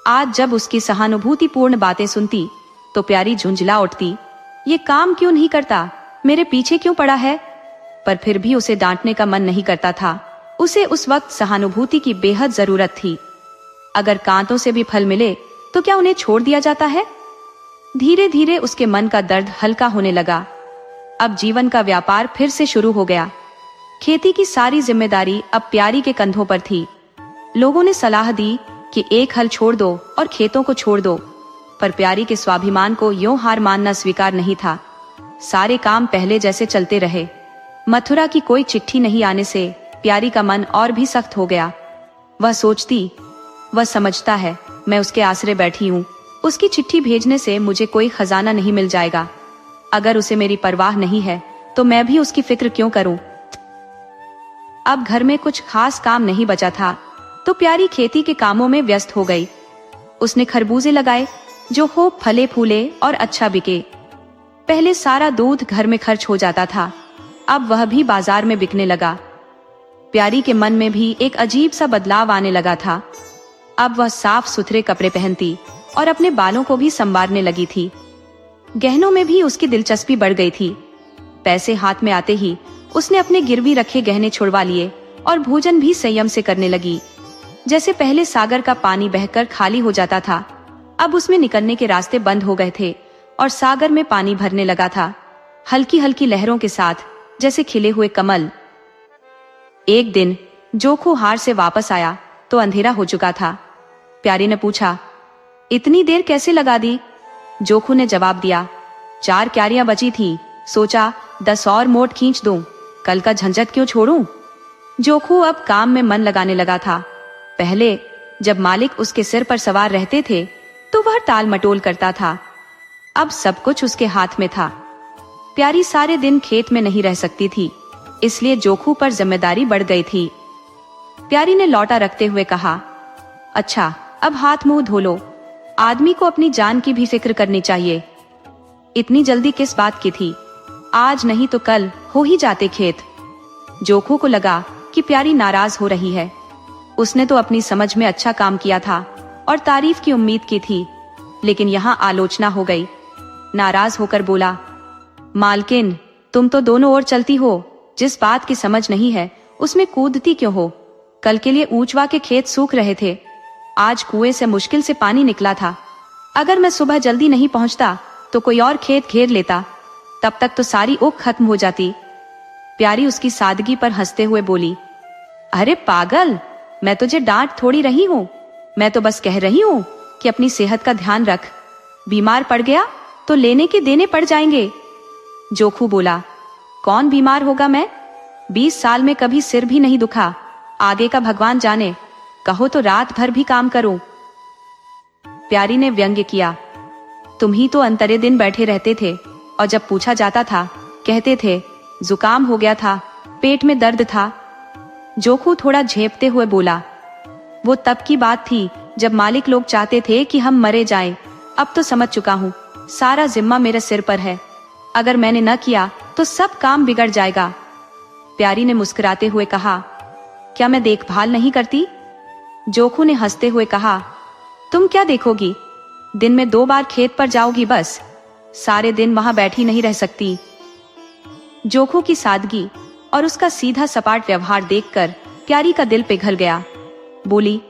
आज जब उसकी सहानुभूतिपूर्ण बातें सुनती तो प्यारी झुंझला उठती, ये काम क्यों नहीं करता, मेरे पीछे क्यों पड़ा है। पर फिर भी उसे डांटने का मन नहीं करता था। उसे उस वक्त सहानुभूति की बेहद जरूरत थी। अगर कांटों से भी फल मिले तो क्या उन्हें छोड़ दिया जाता है। धीरे धीरे उसके मन का दर्द हल्का होने लगा। अब जीवन का व्यापार फिर से शुरू हो गया। खेती की सारी जिम्मेदारी अब प्यारी के कंधों पर थी। लोगों ने सलाह दी कि एक हल छोड़ दो और खेतों को छोड़ दो, पर प्यारी के स्वाभिमान को यूं हार मानना स्वीकार नहीं था। सारे काम पहले जैसे चलते रहे। मथुरा की कोई चिट्ठी नहीं आने से प्यारी का मन और भी सख्त हो गया। वह सोचती, वह समझता है मैं उसके आसरे बैठी हूँ, उसकी चिट्ठी भेजने से मुझे कोई खजाना नहीं मिल जाएगा। अगर उसे मेरी परवाह नहीं है तो मैं भी उसकी फिक्र क्यों करूं। अब घर में कुछ खास काम नहीं बचा था तो प्यारी खेती के कामों में व्यस्त हो गई। उसने खरबूजे लगाए जो खूब फले फूले और अच्छा बिके। पहले सारा दूध घर में खर्च हो जाता था, अब वह भी बाजार में बिकने लगा। प्यारी के मन में भी एक अजीब सा बदलाव आने लगा था। अब वह साफ सुथरे कपड़े पहनती और अपने बालों को भी संवारने लगी थी। गहनों में भी उसकी दिलचस्पी बढ़ गई थी। पैसे हाथ में आते ही उसने अपने गिरवी रखे गहने छुड़वा लिए और भोजन भी संयम से करने लगी। जैसे पहले सागर का पानी बहकर खाली हो जाता था, अब उसमें निकलने के रास्ते बंद हो गए थे और सागर में पानी भरने लगा था, हल्की हल्की लहरों के साथ, जैसे खिले हुए कमल। एक दिन जोखू हार से वापस आया तो अंधेरा हो चुका था। प्यारी ने पूछा, इतनी देर कैसे लगा दी। जोखू ने जवाब दिया, 4 क्यारियां बची थी, सोचा 10 और मोट खींच दूं, कल का झंझट क्यों छोड़ूं। जोखू अब काम में मन लगाने लगा था। पहले जब मालिक उसके सिर पर सवार रहते थे तो वह टाल मटोल करता था। अब सब कुछ उसके हाथ में था। प्यारी सारे दिन खेत में नहीं रह सकती थी, इसलिए जोखू पर जिम्मेदारी बढ़ गई थी। प्यारी ने लौटा रखते हुए कहा, अच्छा अब हाथ मुंह धो लो, आदमी को अपनी जान की भी फिक्र करनी चाहिए। इतनी जल्दी किस बात की थी, आज नहीं तो कल हो ही जाते खेत। जोखू को लगा कि प्यारी नाराज हो रही है। उसने तो अपनी समझ में अच्छा काम किया था और तारीफ की उम्मीद की थी, लेकिन यहाँ आलोचना हो गई। नाराज होकर बोला, मालकिन तुम तो दोनों ओर चलती हो, जिस बात की समझ नहीं है उसमें कूदती क्यों हो। कल के लिए ऊंचवा के खेत सूख रहे थे, आज कुएं से मुश्किल से पानी निकला था। अगर मैं सुबह जल्दी नहीं पहुंचता तो कोई और खेत घेर लेता, तब तक तो सारी ऊख खत्म हो जाती। प्यारी उसकी सादगी पर हंसते हुए बोली, अरे पागल, मैं तुझे डांट थोड़ी रही हूँ, मैं तो बस कह रही हूँ कि अपनी सेहत का ध्यान रख, बीमार पड़ गया तो लेने के देने पड़ जाएंगे। जोखू बोला, कौन बीमार होगा, मैं 20 साल में कभी सिर भी नहीं दुखा, आगे का भगवान जाने, कहो तो रात भर भी काम करूं। प्यारी ने व्यंग्य किया, तुम ही तो अंतरे दिन बैठे रहते थे और जब पूछा जाता था कहते थे जुकाम हो गया था, पेट में दर्द था। जोखू थोड़ा झेपते हुए बोला, वो तब की बात थी जब मालिक लोग चाहते थे कि हम मरे जाएं, अब तो समझ चुका हूँ, सारा जिम्मा मेरे सिर पर है, अगर मैंने न किया तो सब काम बिगड़ जाएगा। प्यारी ने मुस्कुराते हुए कहा, क्या मैं देखभाल नहीं करती? जोखू ने हंसते हुए कहा, तुम क्या देखोगी, दिन में 2 बार खेत पर जाओगी बस, सारे दिन वहां बैठी नहीं रह सकती। जोखू की सादगी और उसका सीधा सपाट व्यवहार देखकर प्यारी का दिल पिघल गया। बोली,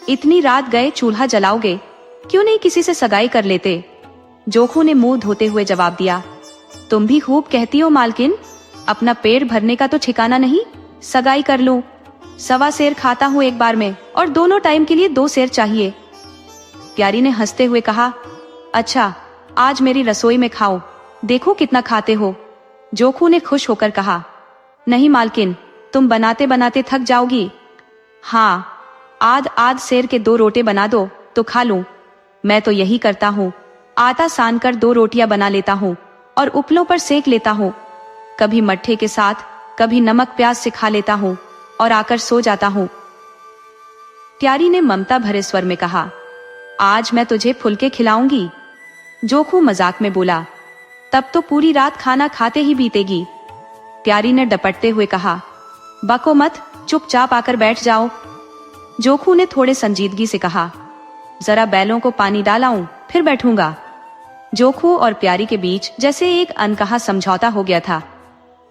इतनी रात गए चूल्हा जलाओगे, क्यों नहीं किसी से सगाई कर लेते? जोखू ने मुंह धोते हुए जवाब दिया, तुम भी खूब कहती हो मालकिन, अपना पेट भरने का तो ठिकाना नहीं, सगाई कर लूं, 1.25 सेर खाता हूं एक बार में, और दोनों टाइम के लिए 2 सेर चाहिए। प्यारी ने हंसते हुए कहा, अच्छा आज मेरी रसोई में खाओ, देखो कितना खाते हो। जोखू ने खुश होकर कहा, नहीं मालकिन, तुम बनाते बनाते थक जाओगी। हाँ, आध सेर के 2 रोटे बना दो तो खा लूं। मैं तो यही करता हूँ, आटा सान कर 2 रोटियां बना लेता हूँ और उपलों पर सेक लेता हूँ, कभी मट्ठे के साथ, कभी नमक प्याज से खा लेता हूँ और आकर सो जाता हूँ। प्यारी ने ममता भरे स्वर में कहा, आज मैं तुझे फुलके खिलाऊंगी। जोखू मजाक में बोला, तब तो पूरी रात खाना खाते ही बीतेगी। प्यारी ने डपटते हुए कहा, बको मत, चुपचाप आकर बैठ जाओ। जोखू ने थोड़े संजीदगी से कहा, जरा बैलों को पानी डालाऊं, फिर बैठूंगा। जोखू और प्यारी के बीच जैसे एक अनकहा समझौता हो गया था।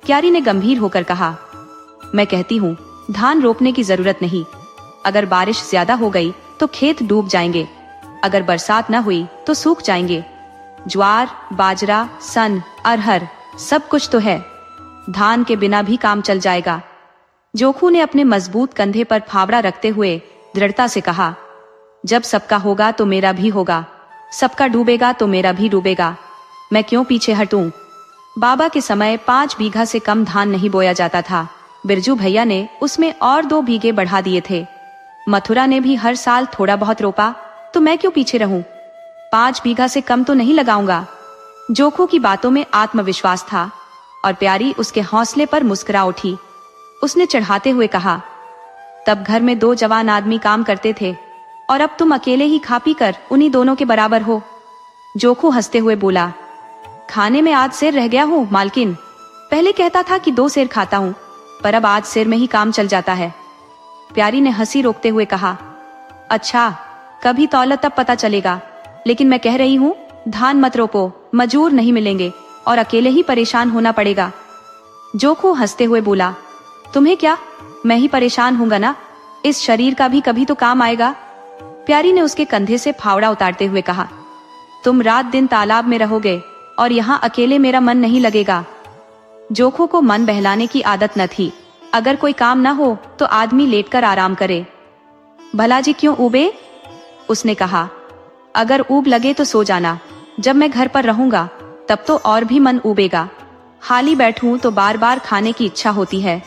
प्यारी ने गंभीर होकर कहा, मैं कहती हूँ धान रोपने की जरूरत नहीं, अगर बारिश ज्यादा हो गई तो खेत डूब जाएंगे, अगर बरसात न हुई तो सूख जाएंगे। ज्वार, बाजरा, सन, अरहर सब कुछ तो है, धान के बिना भी काम चल जाएगा। जोखू ने अपने मजबूत कंधे पर फावड़ा रखते हुए दृढ़ता से कहा, जब सबका होगा तो मेरा भी होगा, सबका डूबेगा तो मेरा भी डूबेगा, मैं क्यों पीछे हटूं। बाबा के समय 5 बीघा से कम धान नहीं बोया जाता था, बिरजू भैया ने उसमें और 2 बीघे बढ़ा दिए थे। मथुरा ने भी हर साल थोड़ा बहुत रोपा, तो मैं क्यों पीछे रहूं, 5 बीघा से कम तो नहीं लगाऊंगा। जोखू की बातों में आत्मविश्वास था और प्यारी उसके हौसले पर मुस्कुरा उठी। उसने चढ़ाते हुए कहा, तब घर में 2 जवान आदमी काम करते थे और अब तुम अकेले ही खा पी कर उन्हीं दोनों के बराबर हो। जोखू हंसते हुए बोला, खाने में आध सेर रह गया हूँ मालकिन, पहले कहता था कि 2 सेर खाता हूँ, पर अब आध सेर में ही काम चल जाता है। प्यारी ने हंसी रोकते हुए कहा, अच्छा कभी तौलत तब पता चलेगा, लेकिन मैं कह रही हूँ धान मत रोपो, मजूर नहीं मिलेंगे और अकेले ही परेशान होना पड़ेगा। जोखू हंसते हुए बोला, तुम्हें क्या, मैं ही परेशान हूँगा ना, इस शरीर का भी कभी तो काम आएगा। प्यारी ने उसके कंधे से फावड़ा उतारते हुए कहा, तुम रात दिन तालाब में रहोगे और यहाँ अकेले मेरा मन नहीं लगेगा। जोखू को मन बहलाने की आदत न थी, अगर कोई काम ना हो तो आदमी लेटकर आराम करे। भला जी क्यों ऊबे, उसने कहा, अगर ऊब लगे तो सो जाना, जब मैं घर पर रहूंगा तब तो और भी मन ऊबेगा, हाली बैठूं तो बार बार खाने की इच्छा होती है,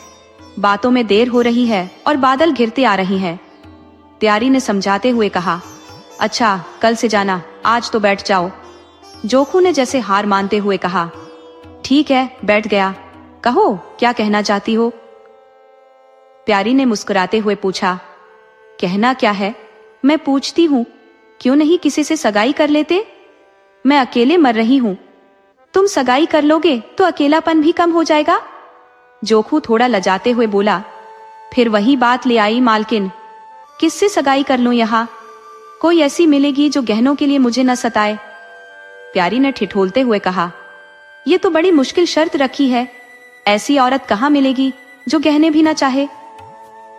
बातों में देर हो रही है और बादल घिरते आ रही हैं। प्यारी ने समझाते हुए कहा, अच्छा कल से जाना, आज तो बैठ जाओ। जोखू ने जैसे हार मानते हुए कहा, ठीक है, बैठ गया। कहो, क्या कहना चाहती हो? प्यारी ने मुस्कुराते हुए पूछा। कहना क्या है? मैं पूछती हूँ, क्यों नहीं किसी से सगाई कर लेते? मैं अकेले मर रही हूँ। तुम सगाई कर लोगे तो अकेलापन भी कम हो जाएगा। जोखू थोड़ा लजाते हुए बोला। फिर वही बात ले आई मालकिन, किससे सगाई कर लूं? यहाँ कोई ऐसी मिलेगी जो गहनों के लिए मुझे न सताए। प्यारी ने ठिठोलते हुए कहा, ये तो बड़ी मुश्किल शर्त रखी है। ऐसी औरत कहाँ मिलेगी जो गहने भी ना चाहे?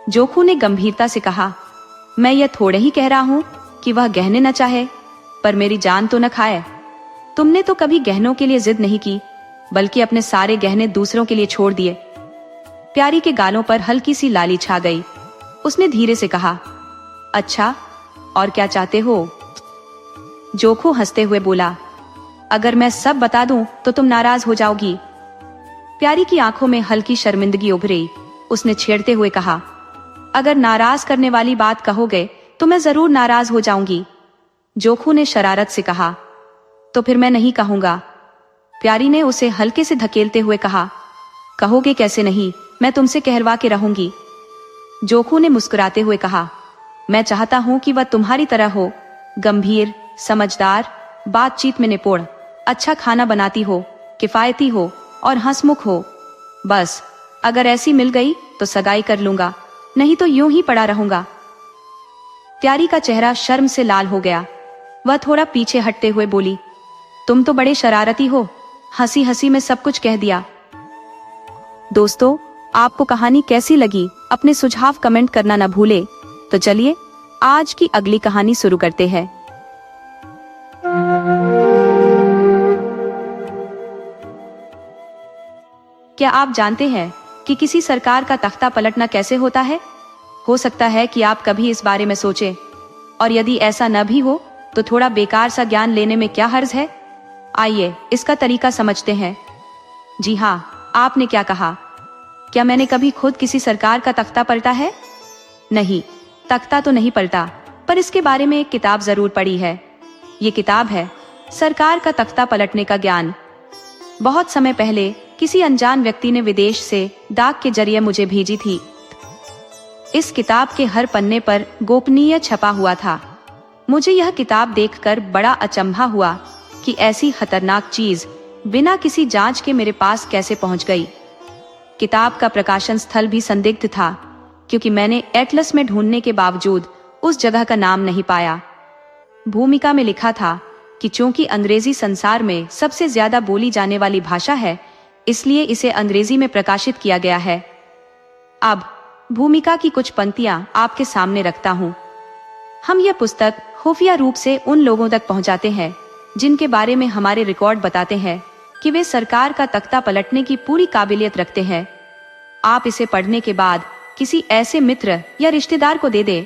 जोखू ने गंभीरता से कहा, मैं यह थोड़े ही कह रहा हूँ कि वह गहने न चाहे, पर मेरी जान तो न खाए। तुमने तो कभी गहनों के लिए जिद नहीं की, बल्कि अपने सारे गहने दूसरों के लिए छोड़ दिए। प्यारी के गालों पर हल्की सी लाली छा गई। उसने धीरे से कहा, अच्छा, और क्या चाहते हो? जोखू हंसते हुए बोला, अगर मैं सब बता दूं तो तुम नाराज हो जाओगी। प्यारी की आंखों में हल्की शर्मिंदगी उभरी। उसने छेड़ते हुए कहा, अगर नाराज करने वाली बात कहोगे तो मैं जरूर नाराज हो जाऊंगी। जोखू ने शरारत से कहा, तो फिर मैं नहीं कहूंगा। प्यारी ने उसे हल्के से धकेलते हुए कहा, कहोगे कैसे नहीं, मैं तुमसे कहलवा के रहूंगी। जोखू ने मुस्कुराते हुए कहा, मैं चाहता हूं कि वह तुम्हारी तरह हो, गंभीर, समझदार, बातचीत में निपुण, अच्छा खाना बनाती हो, किफायती हो और हंसमुख हो। बस अगर ऐसी मिल गई तो सगाई कर लूंगा, नहीं तो यूं ही पड़ा रहूंगा। प्यारी का चेहरा शर्म से लाल हो गया। वह थोड़ा पीछे हटते हुए बोली, तुम तो बड़े शरारती हो, हंसी हंसी में सब कुछ कह दिया। दोस्तों, आपको कहानी कैसी लगी अपने सुझाव कमेंट करना न भूले। तो चलिए आज की अगली कहानी शुरू करते हैं। क्या आप जानते हैं कि किसी सरकार का तख्ता पलटना कैसे होता है? हो सकता है कि आप कभी इस बारे में सोचें, और यदि ऐसा न भी हो तो थोड़ा बेकार सा ज्ञान लेने में क्या हर्ज है। आइए इसका तरीका समझते हैं। जी हाँ, आपने क्या कहा? क्या मैंने कभी खुद किसी सरकार का तख्ता पलटा है? नहीं, तख्ता तो नहीं पलटा, पर इसके बारे में एक किताब जरूर पढ़ी है। ये किताब है सरकार का तख्ता पलटने का ज्ञान। बहुत समय पहले किसी अनजान व्यक्ति ने विदेश से डाक के जरिए मुझे भेजी थी। इस किताब के हर पन्ने पर गोपनीय छपा हुआ था। मुझे यह किताब देखकर बड़ा अचंभा हुआ कि ऐसी खतरनाक चीज बिना किसी जांच के मेरे पास कैसे पहुंच गई। किताब का प्रकाशन स्थल भी संदिग्ध था, क्योंकि मैंने एटलस में ढूंढने के बावजूद उस जगह का नाम नहीं पाया। भूमिका में लिखा था कि चूंकि अंग्रेजी संसार में सबसे ज्यादा बोली जाने वाली भाषा है, इसलिए इसे अंग्रेजी में प्रकाशित किया गया है। अब भूमिका की कुछ पंक्तियां आपके सामने रखता हूं। हम यह पुस्तक खुफिया रूप से उन लोगों तक पहुंचाते हैं जिनके बारे में हमारे रिकॉर्ड बताते हैं कि वे सरकार का तख्ता पलटने की पूरी काबिलियत रखते हैं। आप इसे पढ़ने के बाद किसी ऐसे मित्र या रिश्तेदार को दे दें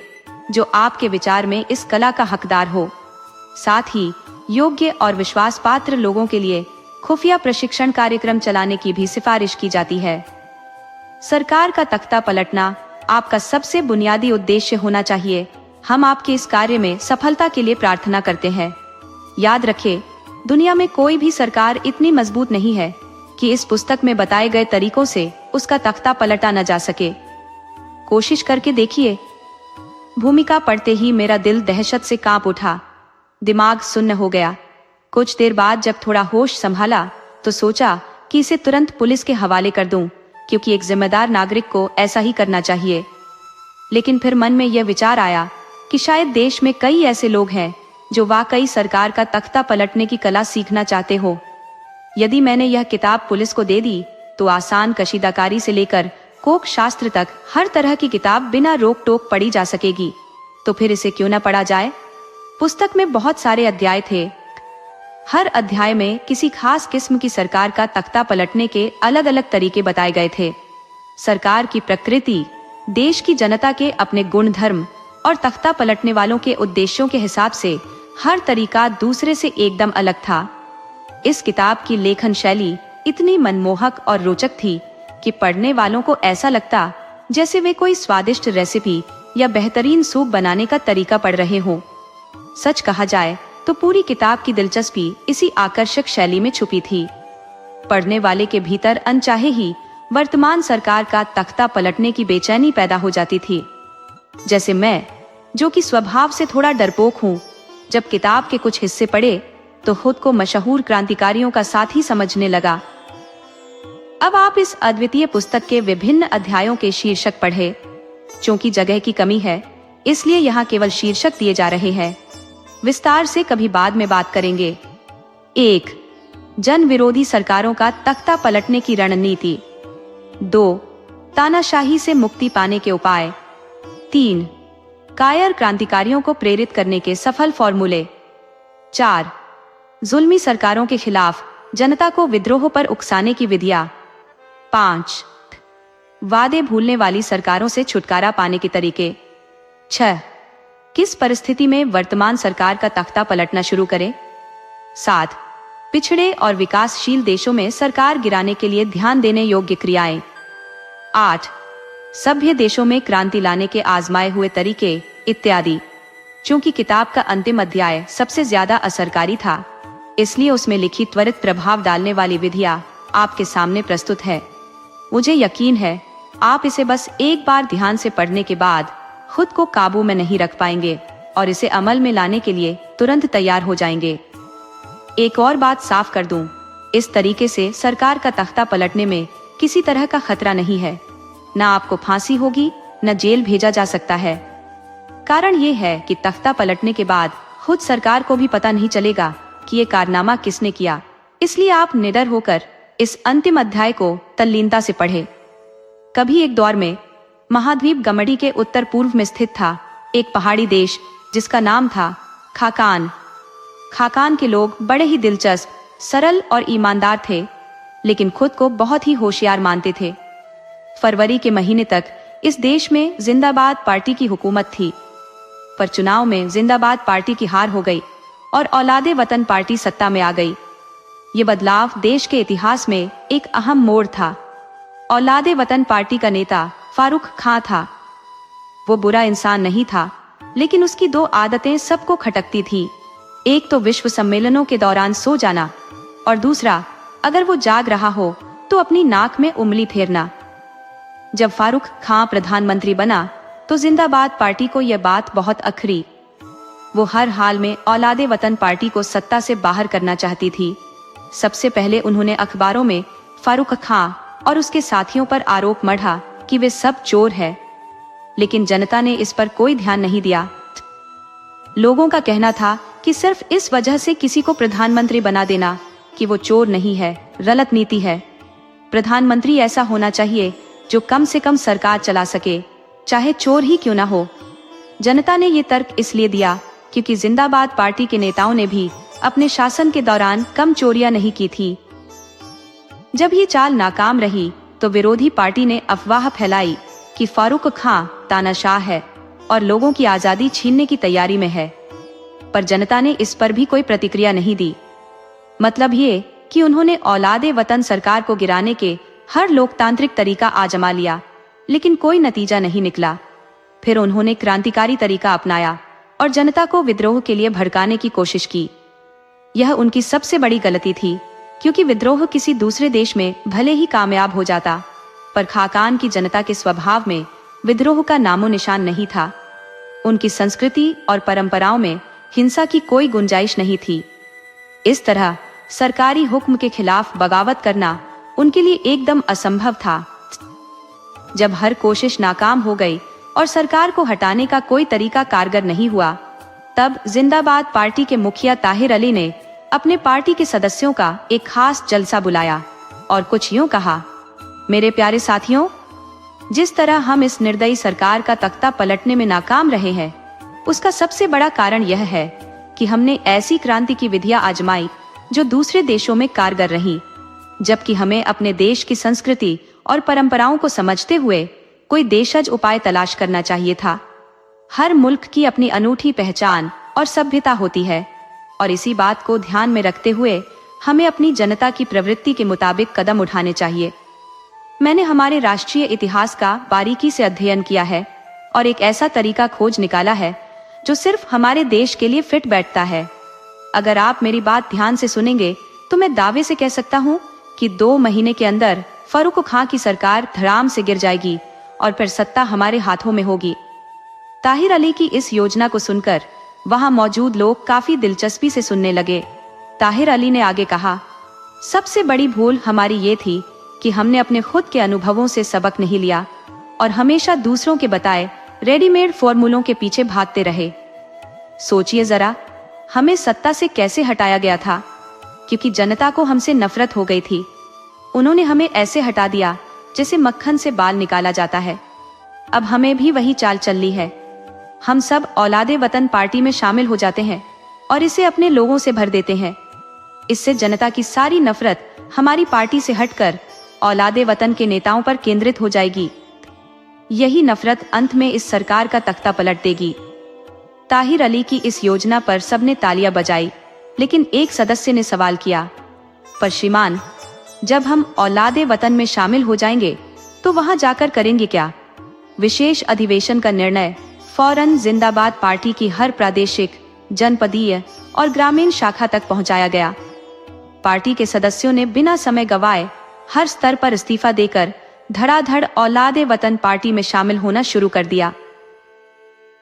जो आपके विचार में इस कला का हकदार हो। साथ ही योग्य और विश्वास पात्र लोगों के लिए खुफिया प्रशिक्षण कार्यक्रम चलाने की भी सिफारिश की जाती है। सरकार का तख्ता पलटना आपका सबसे बुनियादी उद्देश्य होना चाहिए। हम आपके इस कार्य में सफलता के लिए प्रार्थना करते हैं। याद रखें, दुनिया में कोई भी सरकार इतनी मजबूत नहीं है कि इस पुस्तक में बताए गए तरीकों से उसका तख्ता पलटा न जा सके। कोशिश करके देखिए। भूमिका पढ़ते ही मेरा दिल दहशत से कांप उठा। दिमाग सुन्न हो गया। कुछ देर बाद जब थोड़ा होश संभाला तो सोचा कि इसे तुरंत पुलिस के हवाले कर दूं, क्योंकि एक जिम्मेदार नागरिक को ऐसा ही करना चाहिए। लेकिन फिर मन में यह विचार आया कि शायद देश में कई ऐसे लोग हैं जो वाकई सरकार का तख्ता पलटने की कला सीखना चाहते हो। यदि मैंने यह किताब पुलिस को दे दी तो आसान कशीदाकारी से लेकर कोक शास्त्र तक हर तरह की किताब बिना रोक टोक पढ़ी जा सकेगी। तो फिर इसे क्यों न पढ़ा जाए। पुस्तक में बहुत सारे अध्याय थे। हर अध्याय में किसी खास किस्म की सरकार का तख्ता पलटने के अलग अलग तरीके बताए गए थे। सरकार की प्रकृति, देश की जनता के अपने गुण धर्म और तख्ता पलटने वालों के उद्देश्यों के हिसाब से हर तरीका दूसरे से एकदम अलग था। इस किताब की लेखन शैली इतनी मनमोहक और रोचक थी कि पढ़ने वालों को ऐसा लगता जैसे वे कोई स्वादिष्ट रेसिपी या बेहतरीन सूप बनाने का तरीका पढ़ रहे हों। सच कहा जाए तो पूरी किताब की दिलचस्पी इसी आकर्षक शैली में छुपी थी। पढ़ने वाले के भीतर अनचाहे ही वर्तमान सरकार का तख्ता पलटने की बेचैनी पैदा हो जाती थी। जैसे मैं, जो कि स्वभाव से थोड़ा डरपोक हूँ, जब किताब के कुछ हिस्से पढ़े तो खुद को मशहूर क्रांतिकारियों का साथी समझने लगा। अब आप इस अद्वितीय पुस्तक के विभिन्न अध्यायों के शीर्षक पढ़े। चूंकि जगह की कमी है, इसलिए यहाँ केवल शीर्षक दिए जा रहे हैं। विस्तार से कभी बाद में बात करेंगे। 1. जन विरोधी सरकारों का तख्ता पलटने की रणनीति। 2. तानाशाही से मुक्ति पाने के उपाय। 3. कायर क्रांतिकारियों को प्रेरित करने के सफल फॉर्मूले। 4. जुल्मी सरकारों के खिलाफ जनता को विद्रोह पर उकसाने की विधियां। 5. वादे भूलने वाली सरकारों से छुटकारा पाने के तरीके। 6. किस परिस्थिति में वर्तमान सरकार का तख्ता पलटना शुरू करें। 7. पिछड़े और विकासशील देशों में सरकार गिराने के लिए ध्यान देने योग्य क्रियाएं। 8. सभ्य देशों में क्रांति लाने के आजमाए हुए तरीके इत्यादि। चूंकि किताब का अंतिम अध्याय सबसे ज्यादा असरकारी था, इसलिए उसमें लिखी त्वरित प्रभाव डालने वाली विधियां आपके सामने प्रस्तुत है। मुझे यकीन है आप इसे बस एक बार ध्यान से पढ़ने के बाद खुद को काबू में नहीं रख पाएंगे और इसे अमल में लाने के लिए तुरंत तैयार हो जाएंगे। एक और बात साफ कर दूं, इस तरीके से सरकार का तख्ता पलटने में किसी तरह का खतरा नहीं है। न आपको फांसी होगी, न जेल भेजा जा सकता है। कारण ये है कि तख्ता पलटने के बाद खुद सरकार को भी पता नहीं चलेगा कि ये कारनामा किसने किया। इसलिए आप निडर होकर इस अंतिम अध्याय को तल्लीनता से पढ़ें। कभी एक दौर में महाद्वीप गमड़ी के उत्तर पूर्व में स्थित था एक पहाड़ी देश जिसका नाम था खाकान। खाकान के लोग बड़े ही दिलचस्प, सरल और ईमानदार थे, लेकिन खुद को बहुत ही होशियार मानते थे। फरवरी के महीने तक इस देश में जिंदाबाद पार्टी की हुकूमत थी, पर चुनाव में जिंदाबाद पार्टी की हार हो गई और औलादे वतन पार्टी सत्ता में आ गई। ये बदलाव देश के इतिहास में एक अहम मोड़ था। औलादे वतन पार्टी का नेता फारूक खां था। वो बुरा इंसान नहीं था, लेकिन उसकी दो आदतें सबको खटकती थी। एक तो विश्व सम्मेलनों के दौरान सो जाना, और दूसरा, अगर वो जाग रहा हो तो अपनी नाक में उंगली फेरना। जब फारूक खां प्रधानमंत्री बना तो जिंदाबाद पार्टी को यह बात बहुत अखरी। वो हर हाल में औलादे वतन पार्टी को सत्ता से बाहर करना चाहती थी। सबसे पहले उन्होंने अखबारों में फारूक खां और उसके साथियों पर आरोप मढ़ा कि वे सब चोर हैं, लेकिन जनता ने इस पर कोई ध्यान नहीं दिया। लोगों का कहना था कि सिर्फ इस वजह से किसी को प्रधानमंत्री बना देना कि वो चोर नहीं है, गलत नीति है। प्रधानमंत्री ऐसा होना चाहिए जो कम से कम सरकार चला सके, चाहे चोर ही क्यों ना हो। जनता ने ये तर्क इसलिए दिया क्योंकि जिंदाबाद पार्टी के नेताओं ने भी अपने शासन के दौरान कम चोरियां नहीं की थी। जब ये चाल नाकाम रही तो विरोधी पार्टी ने अफवाह फैलाई कि फारूक खां तानाशाह है और लोगों की आजादी छीनने की तैयारी में है, पर जनता ने इस पर भी कोई प्रतिक्रिया नहीं दी। मतलब ये कि उन्होंने औलादे वतन सरकार को गिराने के हर लोकतांत्रिक तरीका आजमा लिया, लेकिन कोई नतीजा नहीं निकला। फिर उन्होंने क्रांतिकारी तरीका अपनाया और जनता को विद्रोह के लिए भड़काने की कोशिश की। यह उनकी सबसे बड़ी गलती थी, क्योंकि विद्रोह किसी दूसरे देश में भले ही कामयाब हो जाता, पर खाकान की जनता के स्वभाव में विद्रोह का नामो निशान नहीं था। उनकी संस्कृति और परंपराओं में हिंसा की कोई गुंजाइश नहीं थी। इस तरह सरकारी हुक्म के खिलाफ बगावत करना उनके लिए एकदम असंभव था। जब हर कोशिश नाकाम हो गई और सरकार को हटाने का कोई तरीका कारगर नहीं हुआ, तब जिंदाबाद पार्टी के मुखिया ताहिर अली ने अपने पार्टी के सदस्यों का एक खास जलसा बुलाया और कुछ यूं कहा, मेरे प्यारे साथियों, जिस तरह हम इस निर्दयी सरकार का तख्ता पलटने में नाकाम रहे हैं, उसका सबसे बड़ा कारण यह है कि हमने ऐसी क्रांति की विधियां आजमाई जो दूसरे देशों में कारगर रहीं, जबकि हमें अपने देश की संस्कृति और परंपराओं को समझते हुए कोई देशज उपाय तलाश करना चाहिए था। हर मुल्क की अपनी अनूठी पहचान और सभ्यता होती है, और इसी बात को ध्यान में रखते हुए हमें अपनी जनता की प्रवृत्ति के मुताबिक कदम उठाने चाहिए। मैंने हमारे राष्ट्रीय इतिहास का बारीकी से अध्ययन किया है और एक ऐसा तरीका खोज निकाला है जो सिर्फ हमारे देश के लिए फिट बैठता है। अगर आप मेरी बात ध्यान से सुनेंगे तो मैं दावे से कह सकता हूँ कि 2 महीने के अंदर फर्रुख खां की सरकार धड़ाम से गिर जाएगी और फिर सत्ता हमारे हाथों में होगी। ताहिर अली की इस योजना को सुनकर वहां मौजूद लोग काफी दिलचस्पी से सुनने लगे। ताहिर अली ने आगे कहा, सबसे बड़ी भूल हमारी ये थी कि हमने अपने खुद के अनुभवों से सबक नहीं लिया और हमेशा दूसरों के बताए रेडीमेड फॉर्मूलों के पीछे भागते रहे। सोचिए जरा, हमें सत्ता से कैसे हटाया गया था, क्योंकि जनता को हमसे नफरत हो गई थी। उन्होंने हमें ऐसे हटा दिया जैसे मक्खन से बाल निकाला जाता है। अब हमें भी वही चाल चल ली है। हम सब औलादे वतन पार्टी में शामिल हो जाते हैं और इसे अपने लोगों से भर देते हैं। इससे जनता की सारी नफरत हमारी पार्टी से हटकर औलादे वतन के नेताओं पर केंद्रित हो जाएगी। यही नफरत अंत में इस सरकार का तख्ता पलट देगी। ताहिर अली की इस योजना पर सबने तालियां बजाई, लेकिन एक सदस्य ने सवाल किया, पर श्रीमान, जब हम औलादे वतन में शामिल हो जाएंगे तो वहां जाकर करेंगे क्या? विशेष अधिवेशन का निर्णय फौरन जिंदाबाद पार्टी की हर प्रादेशिक, जनपदीय और ग्रामीण शाखा तक पहुंचाया गया। पार्टी के सदस्यों ने बिना समय गवाए हर स्तर पर इस्तीफा देकर धड़ाधड़ औलादे वतन पार्टी में शामिल होना शुरू कर दिया।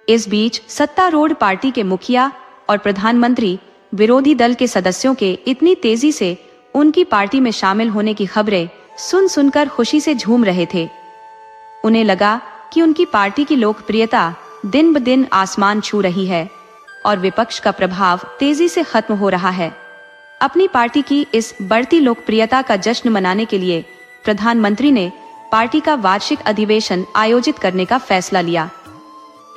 इस बीच सत्तारूढ़ पार्टी के मुखिया और प्रधानमंत्री विरोधी दल के सदस्यों के इतनी तेजी से उनकी पार्टी में शामिल होने की खबरें सुन सुनकर खुशी से झूम रहे थे। उन्हें लगा कि उनकी पार्टी की लोकप्रियता दिन ब दिन आसमान छू रही है और विपक्ष का प्रभाव तेजी से खत्म हो रहा है। अपनी पार्टी की इस बढ़ती लोकप्रियता का जश्न मनाने के लिए प्रधानमंत्री ने पार्टी का वार्षिक अधिवेशन आयोजित करने का फैसला लिया।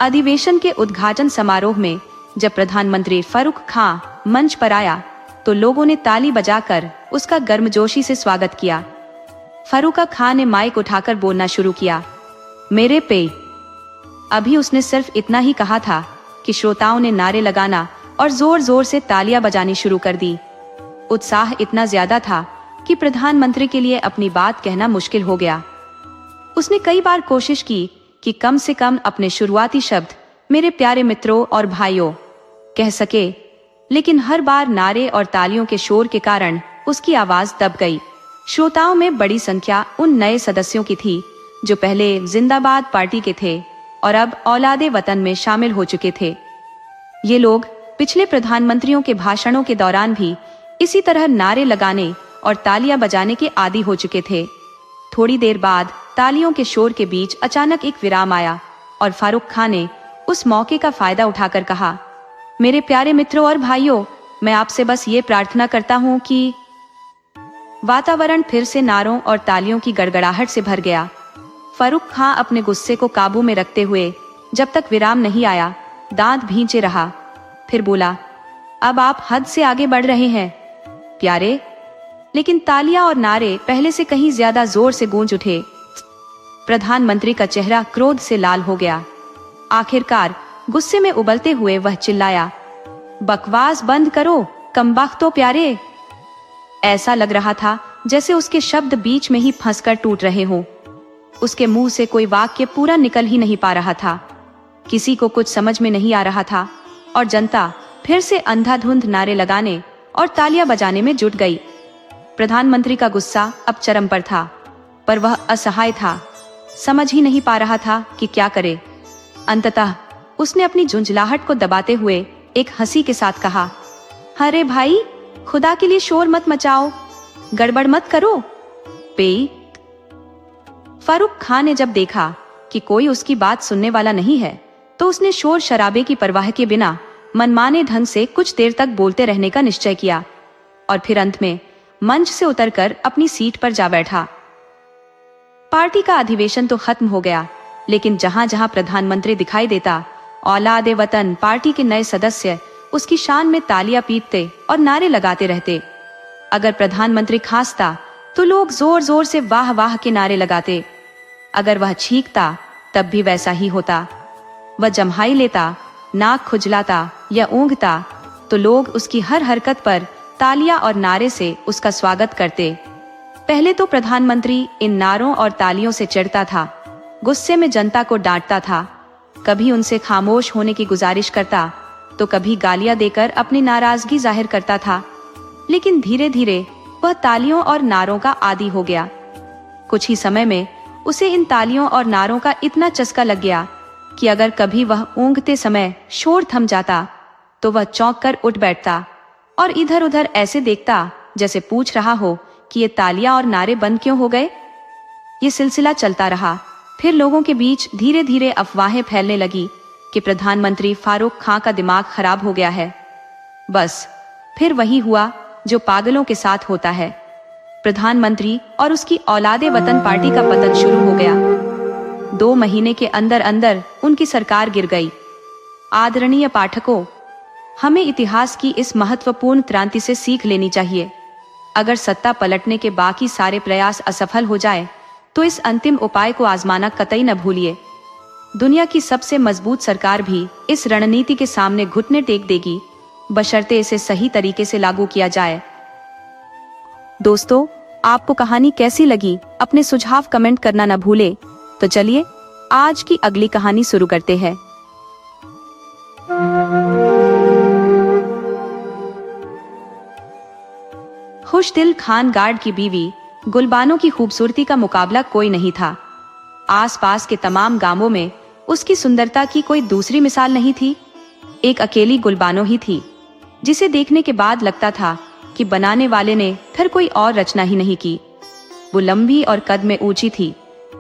अधिवेशन के उद्घाटन समारोह में जब प्रधानमंत्री फर्रुख खां मंच पर आया तो लोगों ने ताली बजाकर उसका गर्मजोशी से स्वागत किया। फर्रुख खां ने माइक उठाकर बोलना शुरू किया, मेरे पे। अभी उसने सिर्फ इतना ही कहा था कि श्रोताओं ने नारे लगाना और जोर जोर से तालियां बजानी शुरू कर दी। उत्साह इतना ज्यादा था कि प्रधानमंत्री के लिए अपनी बात कहना मुश्किल हो गया। उसने कई बार कोशिश की कि कम से कम अपने शुरुआती शब्द मेरे प्यारे मित्रों और भाइयों कह सके, लेकिन हर बार नारे और तालियों के शोर के कारण उसकी आवाज दब गई। श्रोताओं में बड़ी संख्या उन नए सदस्यों की थी जो पहले जिंदाबाद पार्टी के थे और अब औलादे वतन में शामिल हो चुके थे। ये लोग पिछले प्रधानमंत्रियों के भाषणों के दौरान भी इसी तरह नारे लगाने और तालियां बजाने के आदी हो चुके थे। थोड़ी देर बाद तालियों के शोर के बीच अचानक एक विराम आया और फर्रुख खां ने उस मौके का फायदा उठाकर कहा, मेरे प्यारे मित्रों और भाइयों, मैं आपसे बस ये प्रार्थना करता हूँ कि। वातावरण फिर से नारों और तालियों की गड़गड़ाहट से भर गया। फर्रुख खां अपने गुस्से को काबू में रखते हुए जब तक विराम नहीं आया दांत भींचे रहा, फिर बोला, अब आप हद से आगे बढ़ रहे हैं प्यारे। लेकिन तालियां और नारे पहले से कहीं ज्यादा जोर से गूंज उठे। प्रधानमंत्री का चेहरा क्रोध से लाल हो गया। आखिरकार गुस्से में उबलते हुए वह चिल्लाया, बकवास बंद करो कमबख्तो प्यारे। ऐसा लग रहा था जैसे उसके शब्द बीच में ही फंसकर टूट रहे हों। उसके मुंह से कोई वाक्य पूरा निकल ही नहीं पा रहा था। किसी को कुछ समझ में नहीं आ रहा था और जनता फिर से अंधाधुंध नारे लगाने और तालियां बजाने में जुट गई। प्रधानमंत्री का गुस्सा अब चरम पर था, पर वह असहाय था, समझ ही नहीं पा रहा था कि क्या करे। अंततः उसने अपनी झुंझलाहट को दबाते हुए एक हंसी के साथ कहा, अरे भाई, खुदा के लिए शोर मत मचाओ, गड़बड़ मत करो पे। फर्रुख खां ने जब देखा कि कोई उसकी बात सुनने वाला नहीं है तो उसने शोर शराबे की परवाह के बिना मनमाने ढंग से कुछ देर तक बोलते रहने का निश्चय किया और फिर अंत में मंच से उतरकर अपनी सीट पर जा बैठा। पार्टी का अधिवेशन तो खत्म हो गया, लेकिन जहां जहां प्रधानमंत्री दिखाई देता, औलादे वतन पार्टी के नए सदस्य उसकी शान में तालियां पीटते और नारे लगाते रहते। अगर प्रधानमंत्री खांसता तो लोग जोर जोर से वाह वाह के नारे लगाते। अगर वह छींकता तब भी वैसा ही होता। वह जम्हाई लेता, नाक खुजलाता या ऊँघता तो लोग उसकी हर हरकत पर तालियां और नारे से उसका स्वागत करते। पहले तो प्रधानमंत्री इन नारों और तालियों से चिढ़ता था, गुस्से में जनता को डांटता था, कभी उनसे खामोश होने की गुजारिश करता तो कभी गालियां देकर अपनी नाराजगी जाहिर करता था। लेकिन धीरे धीरे वह तालियों और नारों का आदी हो गया। कुछ ही समय में उसे इन तालियों और नारों का इतना चस्का लग गया कि अगर कभी वह ऊँघते समय शोर थम जाता तो वह चौंक कर उठ बैठता और इधर उधर ऐसे देखता जैसे पूछ रहा हो कि ये तालियां और नारे बंद क्यों हो गए। ये सिलसिला चलता रहा। फिर लोगों के बीच धीरे धीरे अफवाहें फैलने लगी कि प्रधानमंत्री फारूक खां का दिमाग खराब हो गया है। बस फिर वही हुआ जो पागलों के साथ होता है। प्रधानमंत्री और उसकी औलादे वतन पार्टी का पतन शुरू हो गया। 2 महीने के अंदर अंदर उनकी सरकार गिर गई। आदरणीय पाठकों, हमें इतिहास की इस महत्वपूर्ण क्रांति से सीख लेनी चाहिए। अगर सत्ता पलटने के बाकी सारे प्रयास असफल हो जाए तो इस अंतिम उपाय को आजमाना कतई न भूलिए। दुनिया की सबसे मजबूत सरकार भी इस रणनीति के सामने घुटने टेक देगी, बशर्ते इसे सही तरीके से लागू किया जाए। दोस्तों, आपको कहानी कैसी लगी? अपने सुझाव कमेंट करना न भूले। तो चलिए आज की अगली कहानी शुरू करते हैं। खुशदिल खान गार्ड की बीवी गुलबानो की खूबसूरती का मुकाबला कोई नहीं था। आसपास के तमाम गांवों में उसकी सुंदरता की कोई दूसरी मिसाल नहीं थी। एक अकेली गुलबानो ही थी जिसे देखने के बाद लगता था कि बनाने वाले ने फिर कोई और रचना ही नहीं की। वो लंबी और कद में ऊंची थी,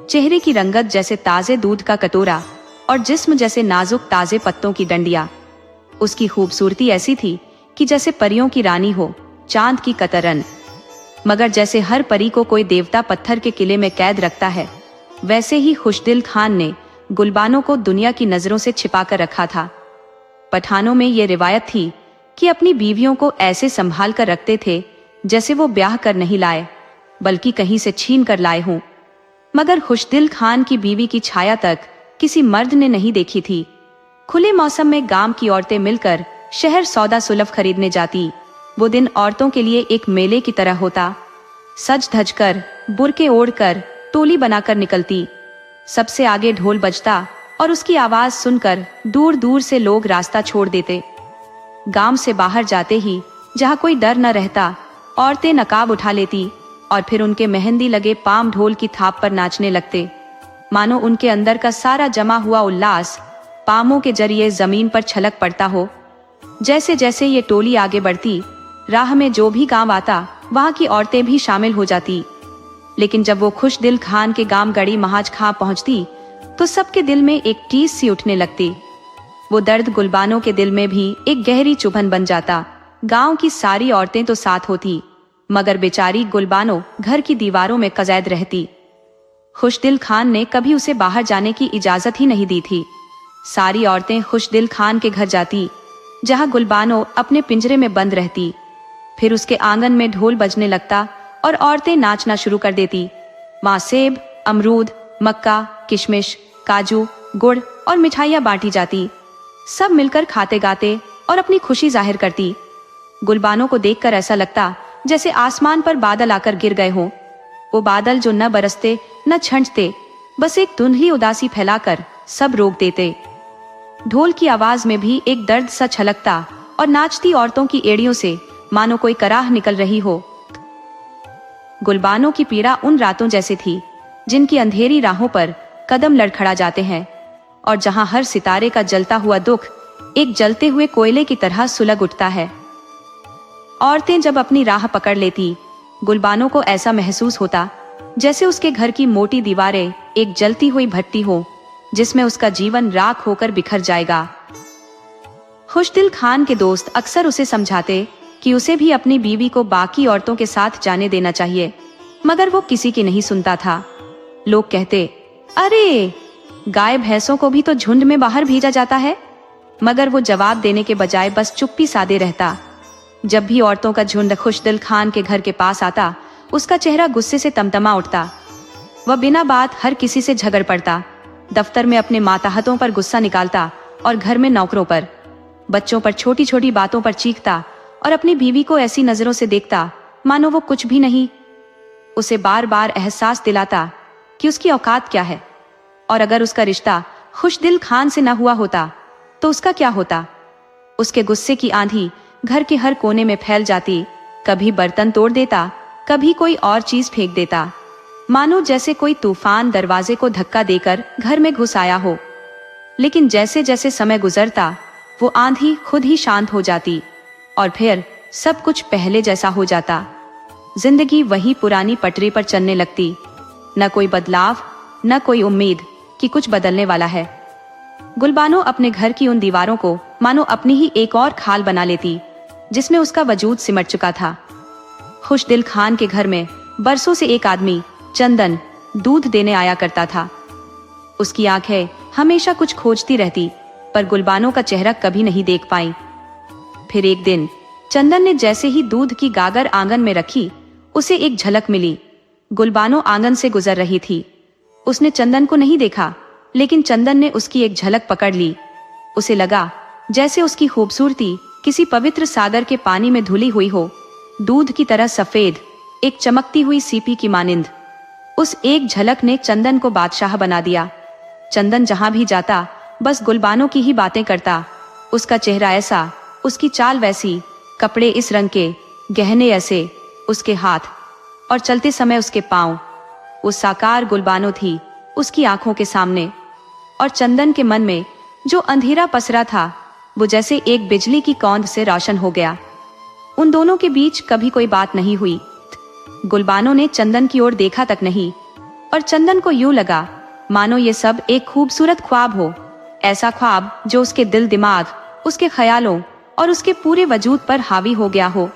चेहरे की रंगत जैसे ताजे दूध का कटोरा और जिस्म जैसे नाजुक ताजे पत्तों की डंडिया। उसकी खूबसूरती ऐसी थी कि जैसे परियों की रानी हो, चांद की कतरन। मगर जैसे हर परी को कोई देवता पत्थर के किले में कैद रखता है, वैसे ही खुशदिल खान ने गुलबानो को दुनिया की नजरों से छिपा कर रखा था। पठानों में ये रिवायत थी कि अपनी बीवियों को ऐसे संभाल कर रखते थे जैसे वो ब्याह कर नहीं लाए, बल्कि कहीं से छीन कर लाए हों। मगर खुशदिल खान की बीवी की छाया तक किसी मर्द ने नहीं देखी थी। खुले मौसम में गांव की औरतें मिलकर शहर सौदा सुलभ खरीदने जाती। वो दिन औरतों के लिए एक मेले की तरह होता। सज धज कर, बुरके ओढ़कर, टोली बनाकर निकलती। सबसे आगे ढोल बजता और उसकी आवाज सुनकर दूर दूर से लोग रास्ता छोड़ देते। गांव से बाहर जाते ही जहां कोई डर न रहता, औरतें नकाब उठा लेती और फिर उनके मेहंदी लगे पाम ढोल की थाप पर नाचने लगते, मानो उनके अंदर का सारा जमा हुआ उल्लास पामों के जरिए जमीन पर छलक पड़ता हो। जैसे जैसे ये टोली आगे बढ़ती, राह में जो भी गांव आता वहां की औरतें भी शामिल हो जाती। लेकिन जब वो खुशदिल खान के गांव गड़ी महाज खां पहुंचती तो सबके दिल में एक टीस सी उठने लगती। वो दर्द गुलबानो के दिल में भी एक गहरी चुभन बन जाता। गांव की सारी औरतें तो साथ होती, मगर बेचारी गुलबानो घर की दीवारों में कैद रहती। खुशदिल खान ने कभी उसे बाहर जाने की इजाजत ही नहीं दी थी। सारी औरतें खुशदिल खान के घर जाती, जहां गुलबानो अपने पिंजरे में बंद रहती। फिर उसके आंगन में ढोल बजने लगता और औरतें नाचना शुरू कर देती। वहां सेब, अमरूद, मक्का, किशमिश, काजू, गुड़ और मिठाइयां बांटी जाती। सब मिलकर खाते गाते और अपनी खुशी जाहिर करती। गुलबानो को देखकर ऐसा लगता जैसे आसमान पर बादल आकर गिर गए हों। वो बादल जो न बरसते न छंटते, बस एक धुंधली उदासी फैलाकर सब रोक देते। ढोल की आवाज में भी एक दर्द सा छलकता और नाचती औरतों की एड़ियों से मानो कोई कराह निकल रही हो। गुलबानो की पीड़ा उन रातों जैसे थी जिनकी अंधेरी राहों पर कदम लड़खड़ा जाते हैं और जहां हर सितारे का जलता हुआ दुख एक जलते हुए कोयले की तरह सुलग उठता है। औरतें जब अपनी राह पकड़ लेती, गुलबानो को ऐसा महसूस होता जैसे उसके घर की मोटी दीवारें एक जलती हुई भट्टी हो जिसमें उसका जीवन राख होकर बिखर जाएगा। खुशदिल खान के दोस्त अक्सर उसे समझाते कि उसे भी अपनी बीवी को बाकी औरतों के साथ जाने देना चाहिए, मगर वो किसी की नहीं सुनता था। लोग कहते, अरे गाय भैंसों को भी तो झुंड में बाहर भेजा जाता है। मगर वो जवाब देने के बजाय बस चुप्पी साधे रहता। जब भी औरतों का झुंड खुशदिल खान के घर के पास आता, उसका चेहरा गुस्से से तमतमा उठता। वह बिना बात हर किसी से झगड़ पड़ता। दफ्तर में अपने माताहतों पर गुस्सा निकालता और घर में नौकरों पर, बच्चों पर छोटी छोटी बातों पर चीखता और अपनी बीवी को ऐसी नजरों से देखता मानो वो कुछ भी नहीं। उसे बार बार एहसास दिलाता कि उसकी औकात क्या है, और अगर उसका रिश्ता खुशदिल खान से न हुआ होता तो उसका क्या होता। उसके गुस्से की आंधी घर के हर कोने में फैल जाती। कभी बर्तन तोड़ देता, कभी कोई और चीज फेंक देता, मानो जैसे कोई तूफान दरवाजे को धक्का देकर घर में घुस आया हो। लेकिन जैसे जैसे समय गुजरता वो आंधी खुद ही शांत हो जाती और फिर सब कुछ पहले जैसा हो जाता। जिंदगी वही पुरानी पटरी पर चलने लगती, न कोई बदलाव, न कोई उम्मीद कि कुछ बदलने वाला है। गुलबानो अपने घर की उन दीवारों को मानो अपनी ही एक और खाल बना लेती जिसमें उसका वजूद सिमट चुका था। खुशदिल खान के घर में बरसों से एक आदमी चंदन दूध देने आया करता था। उसकी आंखें हमेशा कुछ खोजती रहती, पर गुलबानो का चेहरा कभी नहीं देख पाई। फिर एक दिन चंदन ने जैसे ही दूध की गागर आंगन में रखी, उसे एक झलक मिली। गुलबानो आंगन से गुजर रही थी। उसने चंदन को नहीं देखा, लेकिन चंदन ने उसकी एक झलक पकड़ ली। उसे लगा जैसे उसकी खूबसूरती किसी पवित्र सागर के पानी में धुली हुई हो, दूध की तरह सफेद, एक चमकती हुई सीपी की मानिंद। उस एक झलक ने चंदन को बादशाह बना दिया। चंदन जहां भी जाता बस गुलबानो की ही बातें करता। उसका चेहरा ऐसा, उसकी चाल वैसी, कपड़े इस रंग के, गहने ऐसे, उसके हाथ और चलते समय उसके पांव। वो साकार गुलबानो थी उसकी आंखों के सामने, और चंदन के मन में जो अंधेरा पसरा था वो जैसे एक बिजली की कौंध से रोशन हो गया। उन दोनों के बीच कभी कोई बात नहीं हुई। गुलबानो ने चंदन की ओर देखा तक नहीं, और चंदन को यूं लगा मानो ये सब एक खूबसूरत ख्वाब हो, ऐसा ख्वाब जो उसके दिल दिमाग, उसके ख्यालों और उसके पूरे वजूद पर हावी हो गया हो।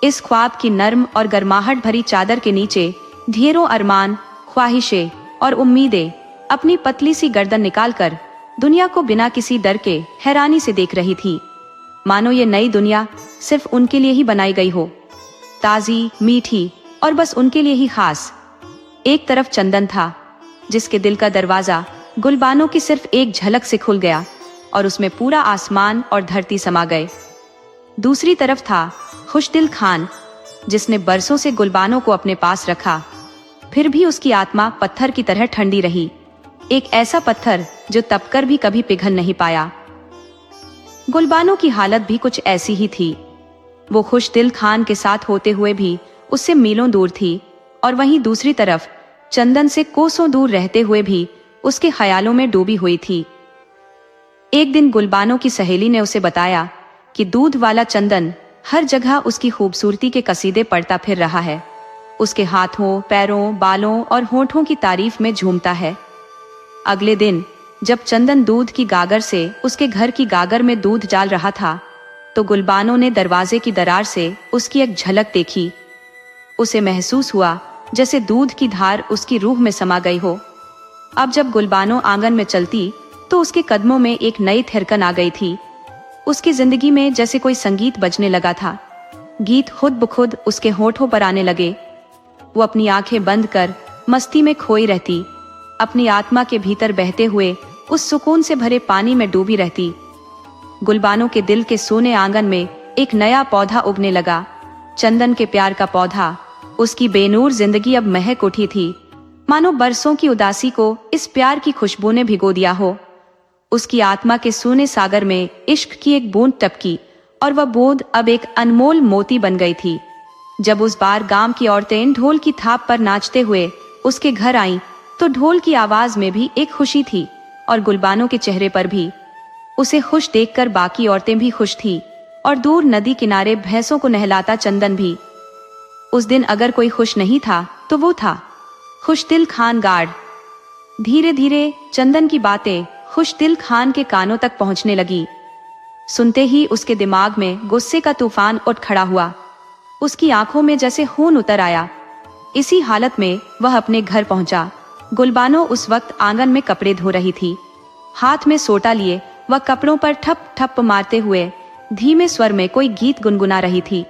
इस ख्वाब की नर्म और गर्माहट भरी चादर के नीचे ढेरों अरमान, ख्वाहिशें और उम्मीदें अपनी पतली सी गर्दन निकालकर दुनिया को बिना किसी डर के हैरानी से देख रही थी, मानो ये नई दुनिया सिर्फ उनके लिए ही बनाई गई हो, ताजी, मीठी और बस उनके लिए ही खास। एक तरफ चंदन था जिसके दिल का दरवाजा गुलबानो की सिर्फ एक झलक से खुल गया और उसमें पूरा आसमान और धरती समा गए। दूसरी तरफ था खुशदिल खान, जिसने बरसों से गुलबानो को अपने पास रखा, फिर भी उसकी आत्मा पत्थर की तरह ठंडी रही, एक ऐसा पत्थर जो तपकर भी कभी पिघल नहीं पाया। गुलबानो की हालत भी कुछ ऐसी ही थी। वो खुशदिल खान के साथ होते हुए भी उससे मीलों दूर थी, और वहीं दूसरी तरफ चंदन से कोसों दूर रहते हुए भी उसके ख्यालों में डूबी हुई थी। एक दिन गुलबानो की सहेली ने उसे बताया कि दूध वाला चंदन हर जगह उसकी खूबसूरती के कसीदे पढ़ता फिर रहा है, उसके हाथों, पैरों, बालों और होठों की तारीफ में झूमता है। अगले दिन जब चंदन दूध की गागर से उसके घर की गागर में दूध डाल रहा था, तो गुलबानो ने दरवाजे की दरार से उसकी एक झलक देखी। उसे महसूस हुआ जैसे दूध की धार उसकी रूह में समा गई हो। अब जब गुलबानो आंगन में चलती तो उसके कदमों में एक नई थिरकन आ गई थी। उसकी जिंदगी में जैसे कोई संगीत बजने लगा था। गीत खुद ब खुद उसके होठों पर आने लगे। वो अपनी आंखें बंद कर मस्ती में खोई रहती, अपनी आत्मा के भीतर बहते हुए उस सुकून से भरे पानी में डूबी रहती। गुलबानो के दिल के सोने आंगन में एक नया पौधा उगने लगा, चंदन के प्यार का पौधा। उसकी बेनूर जिंदगी अब महक उठी थी, मानो बरसों की उदासी को इस प्यार की खुशबू ने भिगो दिया हो। उसकी आत्मा के सोने सागर में इश्क की एक बूंद टपकी, और वह बूंद अब एक अनमोल मोती बन गई थी। जब उस बार गांव की औरतें ढोल की थाप पर नाचते हुए उसके घर आईं, तो ढोल की आवाज में भी एक खुशी थी, और गुलबानो के चेहरे पर भी। उसे खुश देखकर बाकी औरतें भी खुश थी, और दूर नदी किनारे भैंसों को नहलाता चंदन भी। उस दिन अगर कोई खुश नहीं था तो वो था खुशदिल खान गार्ड। धीरे धीरे चंदन की बातें खुशदिल खान के कानों तक पहुंचने लगी। सुनते ही उसके दिमाग में गुस्से का तूफान उठ खड़ा हुआ। उसकी आंखों में जैसे खून उतर आया। इसी हालत में वह अपने घर पहुंचा। गुलबानो उस वक्त आंगन में कपड़े धो रही थी। हाथ में सोटा लिए वह कपड़ों पर ठप ठप मारते हुए धीमे स्वर में कोई गीत गुनगुना रही थी।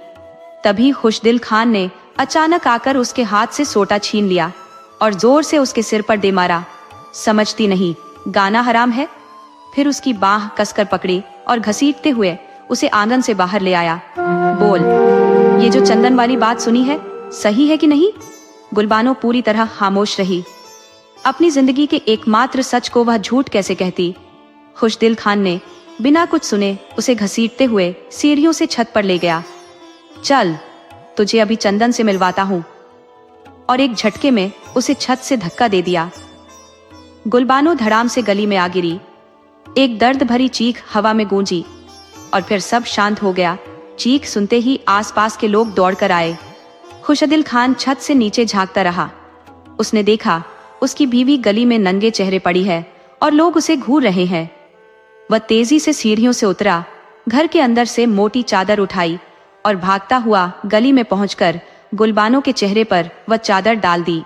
तभी खुशदिल खान ने अचानक आकर उसके हाथ से सोटा छीन लिया और जोर से उसके सिर पर दे मारा। समझती नहीं, गाना हराम है। फिर उसकी बाह कसकर पकड़ी और घसीटते हुए उसे आंगन से बाहर ले आया। बोल, ये जो चंदन वाली बात सुनी है सही है कि नहीं? गुलबानो पूरी तरह खामोश रही। अपनी जिंदगी के एकमात्र सच को वह झूठ कैसे कहती? खुशदिल खान ने बिना कुछ सुने उसे घसीटते हुए सीढ़ियों से छत पर ले गया। चल, तुझे अभी चंदन से मिलवाता हूँ। और एक झटके में उसे छत से धक्का दे दिया। गुलबानो धड़ाम से गली में आ गिरी। एक दर्द भरी चीख हवा में गूंजी और फिर सब शांत हो गया। चीख सुनते ही आसपास के लोग दौड़कर आए। खुशदिल खान छत से नीचे झांकता रहा। उसने देखा उसकी बीवी गली में नंगे चेहरे पड़ी है और लोग उसे घूर रहे हैं। वह तेजी से सीढ़ियों से उतरा, घर के अंदर से मोटी चादर उठाई और भागता हुआ गली में पहुंचकर गुलबानो के चेहरे पर वह चादर डाल दी।